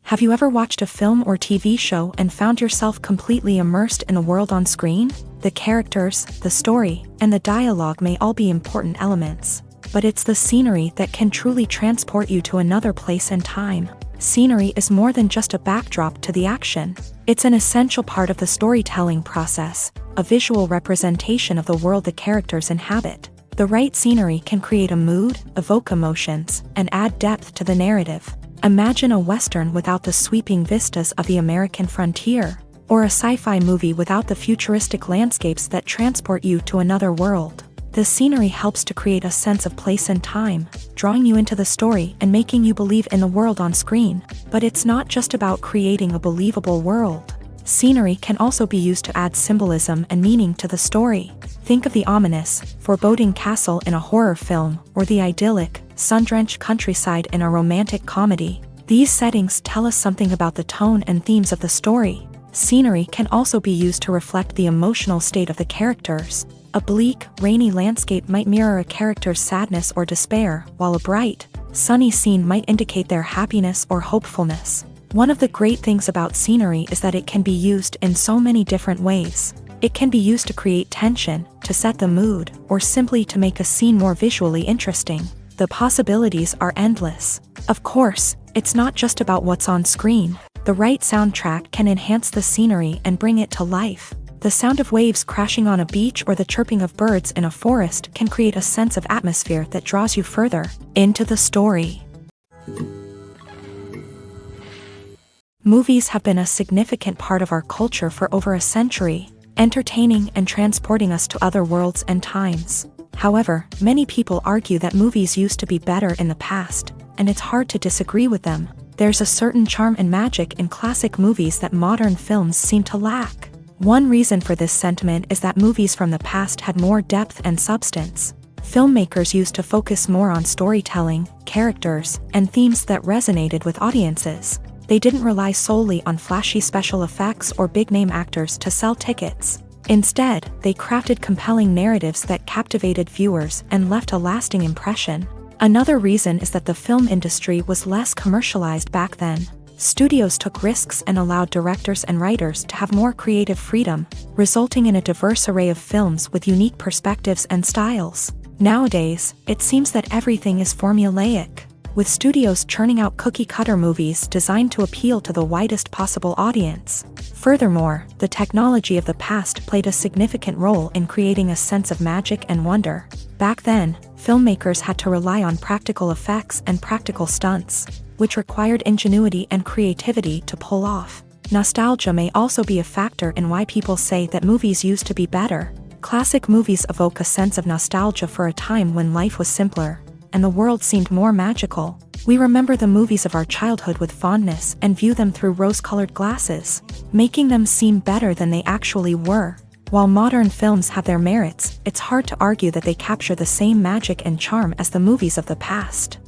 Have you ever watched a film or TV show and found yourself completely immersed in the world on screen? The characters, the story, and the dialogue may all be important elements, but it's the scenery that can truly transport you to another place and time. Scenery is more than just a backdrop to the action. It's an essential part of the storytelling process, a visual representation of the world the characters inhabit. The right scenery can create a mood, evoke emotions, and add depth to the narrative. Imagine a Western without the sweeping vistas of the American frontier, or a sci-fi movie without the futuristic landscapes that transport you to another world. The scenery helps to create a sense of place and time, drawing you into the story and making you believe in the world on screen. But it's not just about creating a believable world. Scenery can also be used to add symbolism and meaning to the story. Think of the ominous, foreboding castle in a horror film, or the idyllic, sun-drenched countryside in a romantic comedy. These settings tell us something about the tone and themes of the story. Scenery can also be used to reflect the emotional state of the characters. A bleak, rainy landscape might mirror a character's sadness or despair, while a bright, sunny scene might indicate their happiness or hopefulness. One of the great things about scenery is that it can be used in so many different ways. It can be used to create tension, to set the mood, or simply to make a scene more visually interesting. The possibilities are endless. Of course, it's not just about what's on screen. The right soundtrack can enhance the scenery and bring it to life. The sound of waves crashing on a beach or the chirping of birds in a forest can create a sense of atmosphere that draws you further into the story. Movies have been a significant part of our culture for over a century, entertaining and transporting us to other worlds and times. However, many people argue that movies used to be better in the past, and it's hard to disagree with them. There's a certain charm and magic in classic movies that modern films seem to lack. One reason for this sentiment is that movies from the past had more depth and substance. Filmmakers used to focus more on storytelling, characters, and themes that resonated with audiences. They didn't rely solely on flashy special effects or big-name actors to sell tickets. Instead, they crafted compelling narratives that captivated viewers and left a lasting impression. Another reason is that the film industry was less commercialized back then. Studios took risks and allowed directors and writers to have more creative freedom, resulting in a diverse array of films with unique perspectives and styles. Nowadays, it seems that everything is formulaic, with studios churning out cookie-cutter movies designed to appeal to the widest possible audience. Furthermore, the technology of the past played a significant role in creating a sense of magic and wonder. Back then, filmmakers had to rely on practical effects and practical stunts, which required ingenuity and creativity to pull off. Nostalgia may also be a factor in why people say that movies used to be better. Classic movies evoke a sense of nostalgia for a time when life was simpler, and the world seemed more magical. We remember the movies of our childhood with fondness and view them through rose-colored glasses, making them seem better than they actually were. While modern films have their merits, it's hard to argue that they capture the same magic and charm as the movies of the past.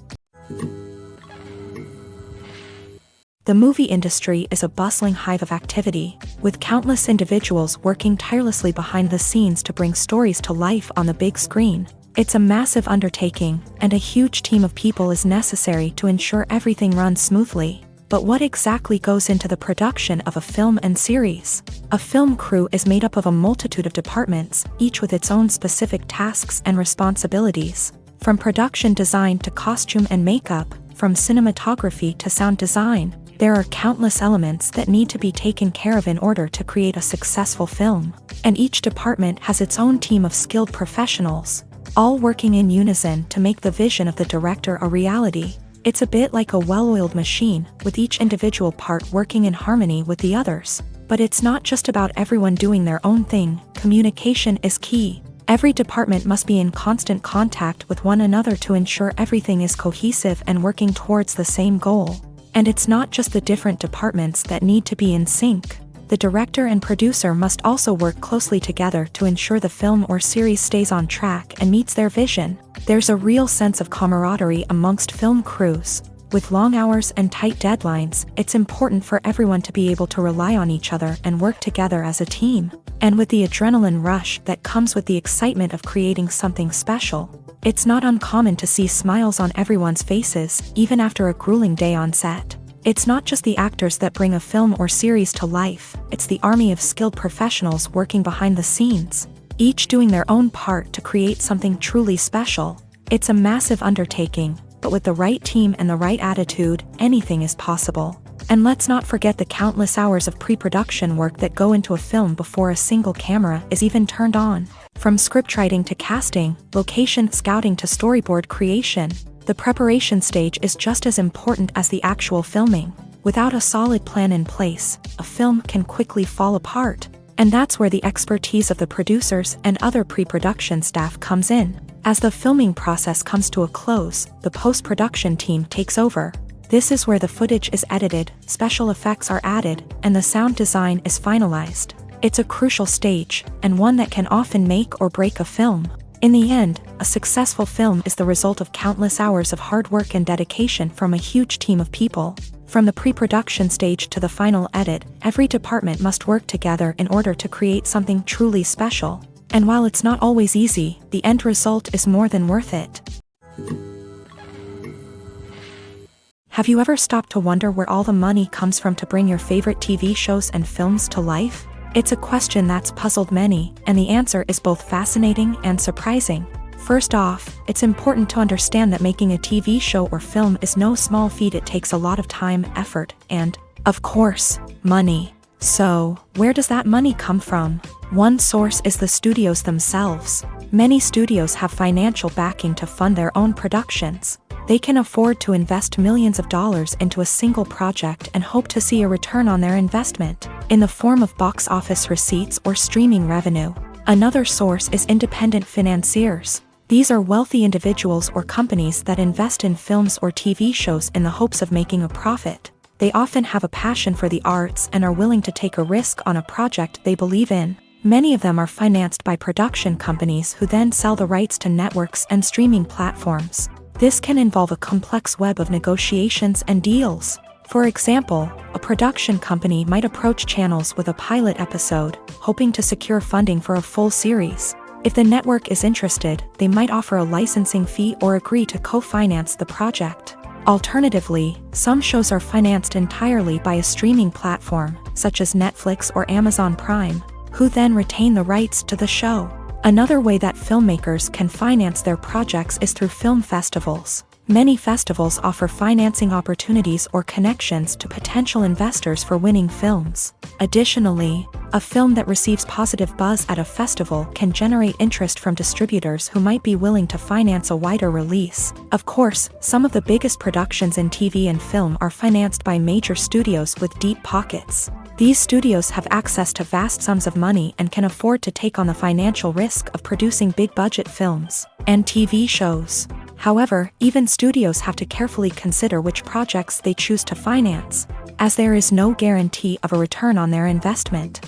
The movie industry is a bustling hive of activity, with countless individuals working tirelessly behind the scenes to bring stories to life on the big screen. It's a massive undertaking, and a huge team of people is necessary to ensure everything runs smoothly. But what exactly goes into the production of a film and series? A film crew is made up of a multitude of departments, each with its own specific tasks and responsibilities. From production design to costume and makeup, from cinematography to sound design, there are countless elements that need to be taken care of in order to create a successful film. And each department has its own team of skilled professionals, all working in unison to make the vision of the director a reality. It's a bit like a well-oiled machine, with each individual part working in harmony with the others. But it's not just about everyone doing their own thing. Communication is key. Every department must be in constant contact with one another to ensure everything is cohesive and working towards the same goal. And it's not just the different departments that need to be in sync. The director and producer must also work closely together to ensure the film or series stays on track and meets their vision. There's a real sense of camaraderie amongst film crews. With long hours and tight deadlines, it's important for everyone to be able to rely on each other and work together as a team. And with the adrenaline rush that comes with the excitement of creating something special, it's not uncommon to see smiles on everyone's faces, even after a grueling day on set. It's not just the actors that bring a film or series to life, it's the army of skilled professionals working behind the scenes, each doing their own part to create something truly special. It's a massive undertaking, but with the right team and the right attitude, anything is possible. And let's not forget the countless hours of pre-production work that go into a film before a single camera is even turned on. From scriptwriting to casting, location scouting to storyboard creation, the preparation stage is just as important as the actual filming. Without a solid plan in place, a film can quickly fall apart. And that's where the expertise of the producers and other pre-production staff comes in. As the filming process comes to a close, the post-production team takes over. This is where the footage is edited, special effects are added, and the sound design is finalized. It's a crucial stage, and one that can often make or break a film. In the end, a successful film is the result of countless hours of hard work and dedication from a huge team of people. From the pre-production stage to the final edit, every department must work together in order to create something truly special. And while it's not always easy, the end result is more than worth it. Have you ever stopped to wonder where all the money comes from to bring your favorite TV shows and films to life? It's a question that's puzzled many, and the answer is both fascinating and surprising. First off, it's important to understand that making a TV show or film is no small feat. It takes a lot of time, effort, and, of course, money. So, where does that money come from? One source is the studios themselves. Many studios have financial backing to fund their own productions. They can afford to invest millions of dollars into a single project and hope to see a return on their investment, in the form of box office receipts or streaming revenue. Another source is independent financiers. These are wealthy individuals or companies that invest in films or TV shows in the hopes of making a profit. They often have a passion for the arts and are willing to take a risk on a project they believe in. Many of them are financed by production companies who then sell the rights to networks and streaming platforms. This can involve a complex web of negotiations and deals. For example, a production company might approach channels with a pilot episode, hoping to secure funding for a full series. If the network is interested, they might offer a licensing fee or agree to co-finance the project. Alternatively, some shows are financed entirely by a streaming platform, such as Netflix or Amazon Prime, who then retain the rights to the show. Another way that filmmakers can finance their projects is through film festivals. Many festivals offer financing opportunities or connections to potential investors for winning films. Additionally, a film that receives positive buzz at a festival can generate interest from distributors who might be willing to finance a wider release. Of course, some of the biggest productions in TV and film are financed by major studios with deep pockets. These studios have access to vast sums of money and can afford to take on the financial risk of producing big-budget films and TV shows. However, even studios have to carefully consider which projects they choose to finance, as there is no guarantee of a return on their investment.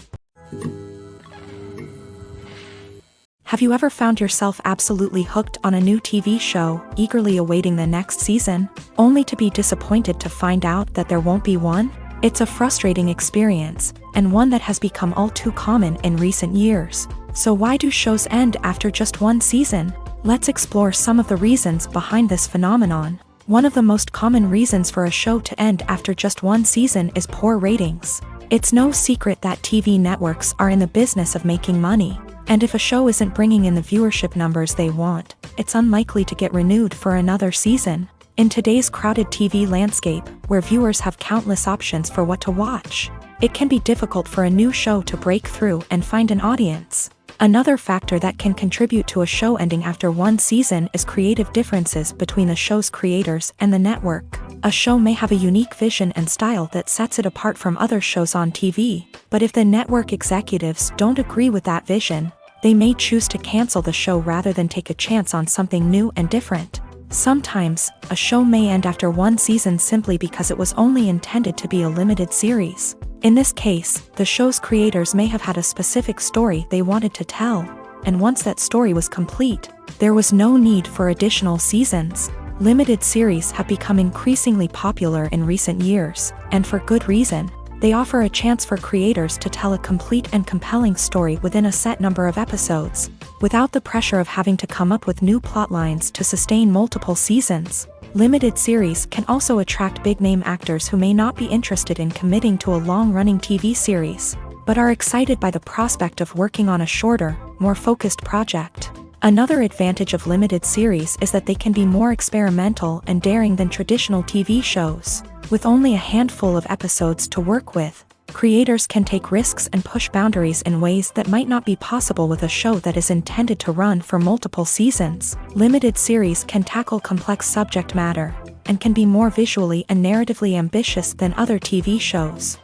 Have you ever found yourself absolutely hooked on a new TV show, eagerly awaiting the next season, only to be disappointed to find out that there won't be one? It's a frustrating experience, and one that has become all too common in recent years. So why do shows end after just one season? Let's explore some of the reasons behind this phenomenon. One of the most common reasons for a show to end after just one season is poor ratings. It's no secret that TV networks are in the business of making money. And if a show isn't bringing in the viewership numbers they want, it's unlikely to get renewed for another season. In today's crowded TV landscape, where viewers have countless options for what to watch, it can be difficult for a new show to break through and find an audience. Another factor that can contribute to a show ending after one season is creative differences between the show's creators and the network. A show may have a unique vision and style that sets it apart from other shows on TV, but if the network executives don't agree with that vision, they may choose to cancel the show rather than take a chance on something new and different. Sometimes, a show may end after one season simply because it was only intended to be a limited series. In this case, the show's creators may have had a specific story they wanted to tell, and once that story was complete, there was no need for additional seasons. Limited series have become increasingly popular in recent years, and for good reason. They offer a chance for creators to tell a complete and compelling story within a set number of episodes, without the pressure of having to come up with new plotlines to sustain multiple seasons. Limited series can also attract big-name actors who may not be interested in committing to a long-running TV series, but are excited by the prospect of working on a shorter, more focused project. Another advantage of limited series is that they can be more experimental and daring than traditional TV shows. With only a handful of episodes to work with, creators can take risks and push boundaries in ways that might not be possible with a show that is intended to run for multiple seasons. Limited series can tackle complex subject matter, and can be more visually and narratively ambitious than other TV shows.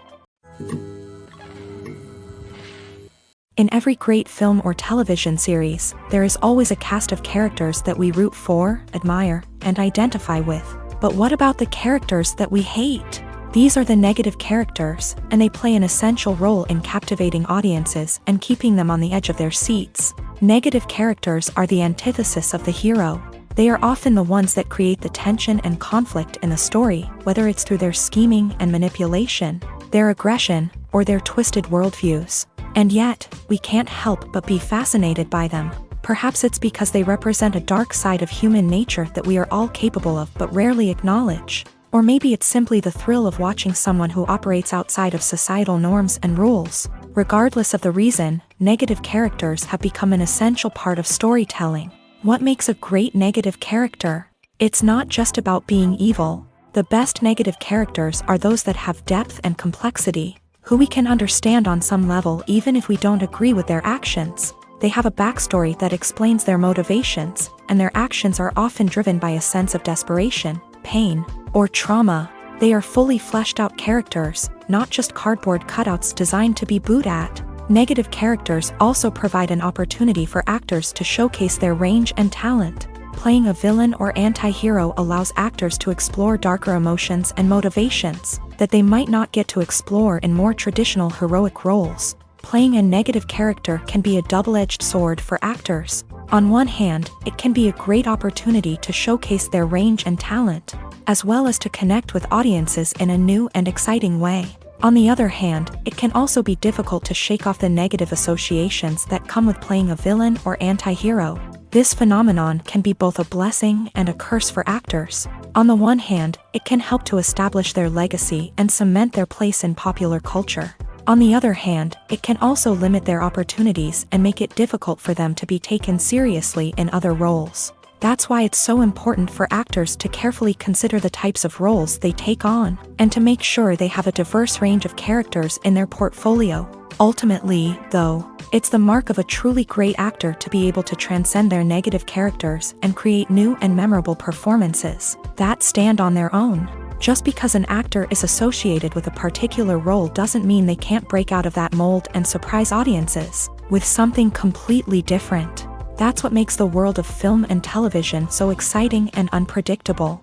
In every great film or television series, there is always a cast of characters that we root for, admire, and identify with. But what about the characters that we hate? These are the negative characters, and they play an essential role in captivating audiences and keeping them on the edge of their seats. Negative characters are the antithesis of the hero. They are often the ones that create the tension and conflict in the story, whether it's through their scheming and manipulation, their aggression, or their twisted worldviews. And yet, we can't help but be fascinated by them. Perhaps it's because they represent a dark side of human nature that we are all capable of but rarely acknowledge. Or maybe it's simply the thrill of watching someone who operates outside of societal norms and rules. Regardless of the reason, negative characters have become an essential part of storytelling. What makes a great negative character? It's not just about being evil. The best negative characters are those that have depth and complexity, who we can understand on some level even if we don't agree with their actions. They have a backstory that explains their motivations, and their actions are often driven by a sense of desperation, pain, or trauma. They are fully fleshed out characters, not just cardboard cutouts designed to be booed at. Negative characters also provide an opportunity for actors to showcase their range and talent. Playing a villain or anti-hero allows actors to explore darker emotions and motivations that they might not get to explore in more traditional heroic roles. Playing a negative character can be a double-edged sword for actors. On one hand, it can be a great opportunity to showcase their range and talent, as well as to connect with audiences in a new and exciting way. On the other hand, it can also be difficult to shake off the negative associations that come with playing a villain or anti-hero. This phenomenon can be both a blessing and a curse for actors. On the one hand, it can help to establish their legacy and cement their place in popular culture. On the other hand, it can also limit their opportunities and make it difficult for them to be taken seriously in other roles. That's why it's so important for actors to carefully consider the types of roles they take on, and to make sure they have a diverse range of characters in their portfolio. Ultimately, though, it's the mark of a truly great actor to be able to transcend their negative characters and create new and memorable performances that stand on their own. Just because an actor is associated with a particular role doesn't mean they can't break out of that mold and surprise audiences with something completely different. That's what makes the world of film and television so exciting and unpredictable.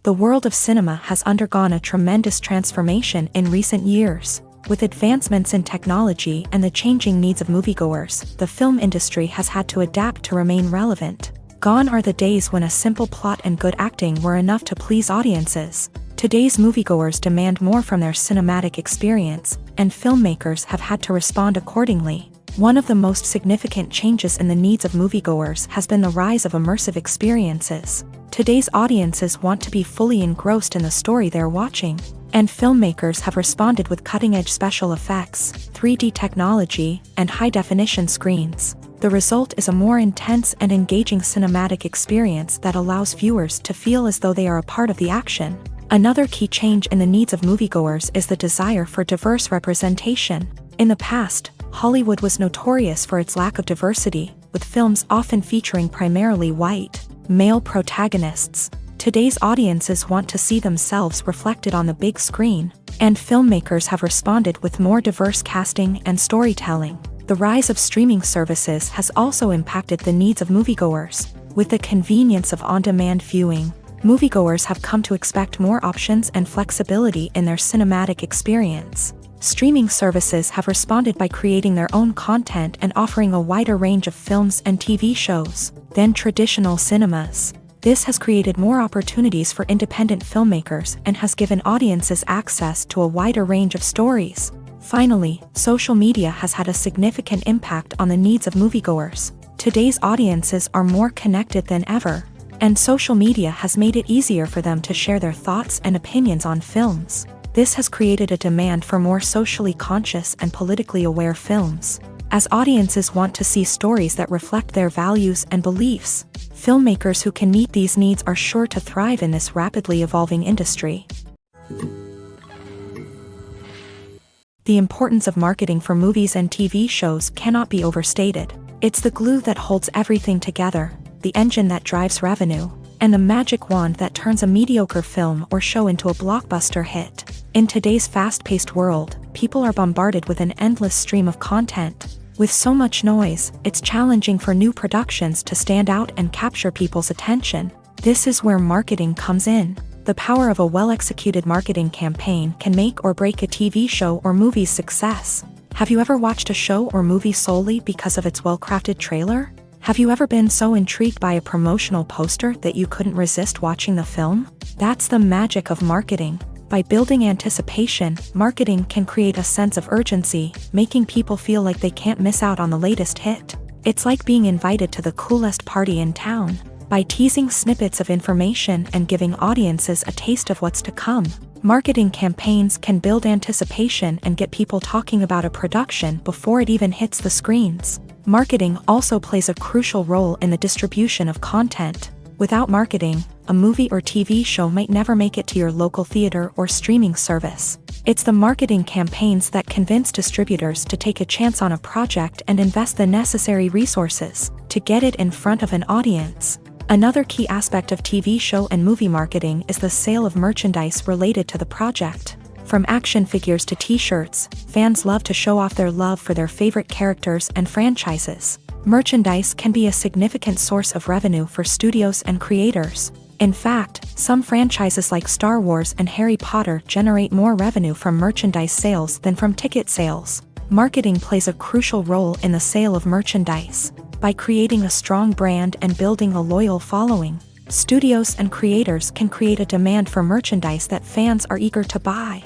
The world of cinema has undergone a tremendous transformation in recent years. With advancements in technology and the changing needs of moviegoers, the film industry has had to adapt to remain relevant. Gone are the days when a simple plot and good acting were enough to please audiences. Today's moviegoers demand more from their cinematic experience, and filmmakers have had to respond accordingly. One of the most significant changes in the needs of moviegoers has been the rise of immersive experiences. Today's audiences want to be fully engrossed in the story they're watching, and filmmakers have responded with cutting-edge special effects, 3D technology, and high-definition screens. The result is a more intense and engaging cinematic experience that allows viewers to feel as though they are a part of the action. Another key change in the needs of moviegoers is the desire for diverse representation. In the past, Hollywood was notorious for its lack of diversity, with films often featuring primarily white, male protagonists. Today's audiences want to see themselves reflected on the big screen, and filmmakers have responded with more diverse casting and storytelling. The rise of streaming services has also impacted the needs of moviegoers. With the convenience of on-demand viewing, moviegoers have come to expect more options and flexibility in their cinematic experience. Streaming services have responded by creating their own content and offering a wider range of films and TV shows than traditional cinemas. This has created more opportunities for independent filmmakers and has given audiences access to a wider range of stories. Finally, social media has had a significant impact on the needs of moviegoers. Today's audiences are more connected than ever, and social media has made it easier for them to share their thoughts and opinions on films. This has created a demand for more socially conscious and politically aware films. As audiences want to see stories that reflect their values and beliefs, filmmakers who can meet these needs are sure to thrive in this rapidly evolving industry. The importance of marketing for movies and TV shows cannot be overstated. It's the glue that holds everything together, the engine that drives revenue, and the magic wand that turns a mediocre film or show into a blockbuster hit. In today's fast-paced world, people are bombarded with an endless stream of content. With so much noise, it's challenging for new productions to stand out and capture people's attention. This is where marketing comes in. The power of a well-executed marketing campaign can make or break a TV show or movie's success. Have you ever watched a show or movie solely because of its well-crafted trailer? Have you ever been so intrigued by a promotional poster that you couldn't resist watching the film? That's the magic of marketing. By building anticipation, marketing can create a sense of urgency, making people feel like they can't miss out on the latest hit. It's like being invited to the coolest party in town. By teasing snippets of information and giving audiences a taste of what's to come, marketing campaigns can build anticipation and get people talking about a production before it even hits the screens. Marketing also plays a crucial role in the distribution of content. Without marketing, a movie or TV show might never make it to your local theater or streaming service. It's the marketing campaigns that convince distributors to take a chance on a project and invest the necessary resources to get it in front of an audience. Another key aspect of TV show and movie marketing is the sale of merchandise related to the project. From action figures to t-shirts, fans love to show off their love for their favorite characters and franchises. Merchandise can be a significant source of revenue for studios and creators. In fact, some franchises like Star Wars and Harry Potter generate more revenue from merchandise sales than from ticket sales. Marketing plays a crucial role in the sale of merchandise. By creating a strong brand and building a loyal following, studios and creators can create a demand for merchandise that fans are eager to buy.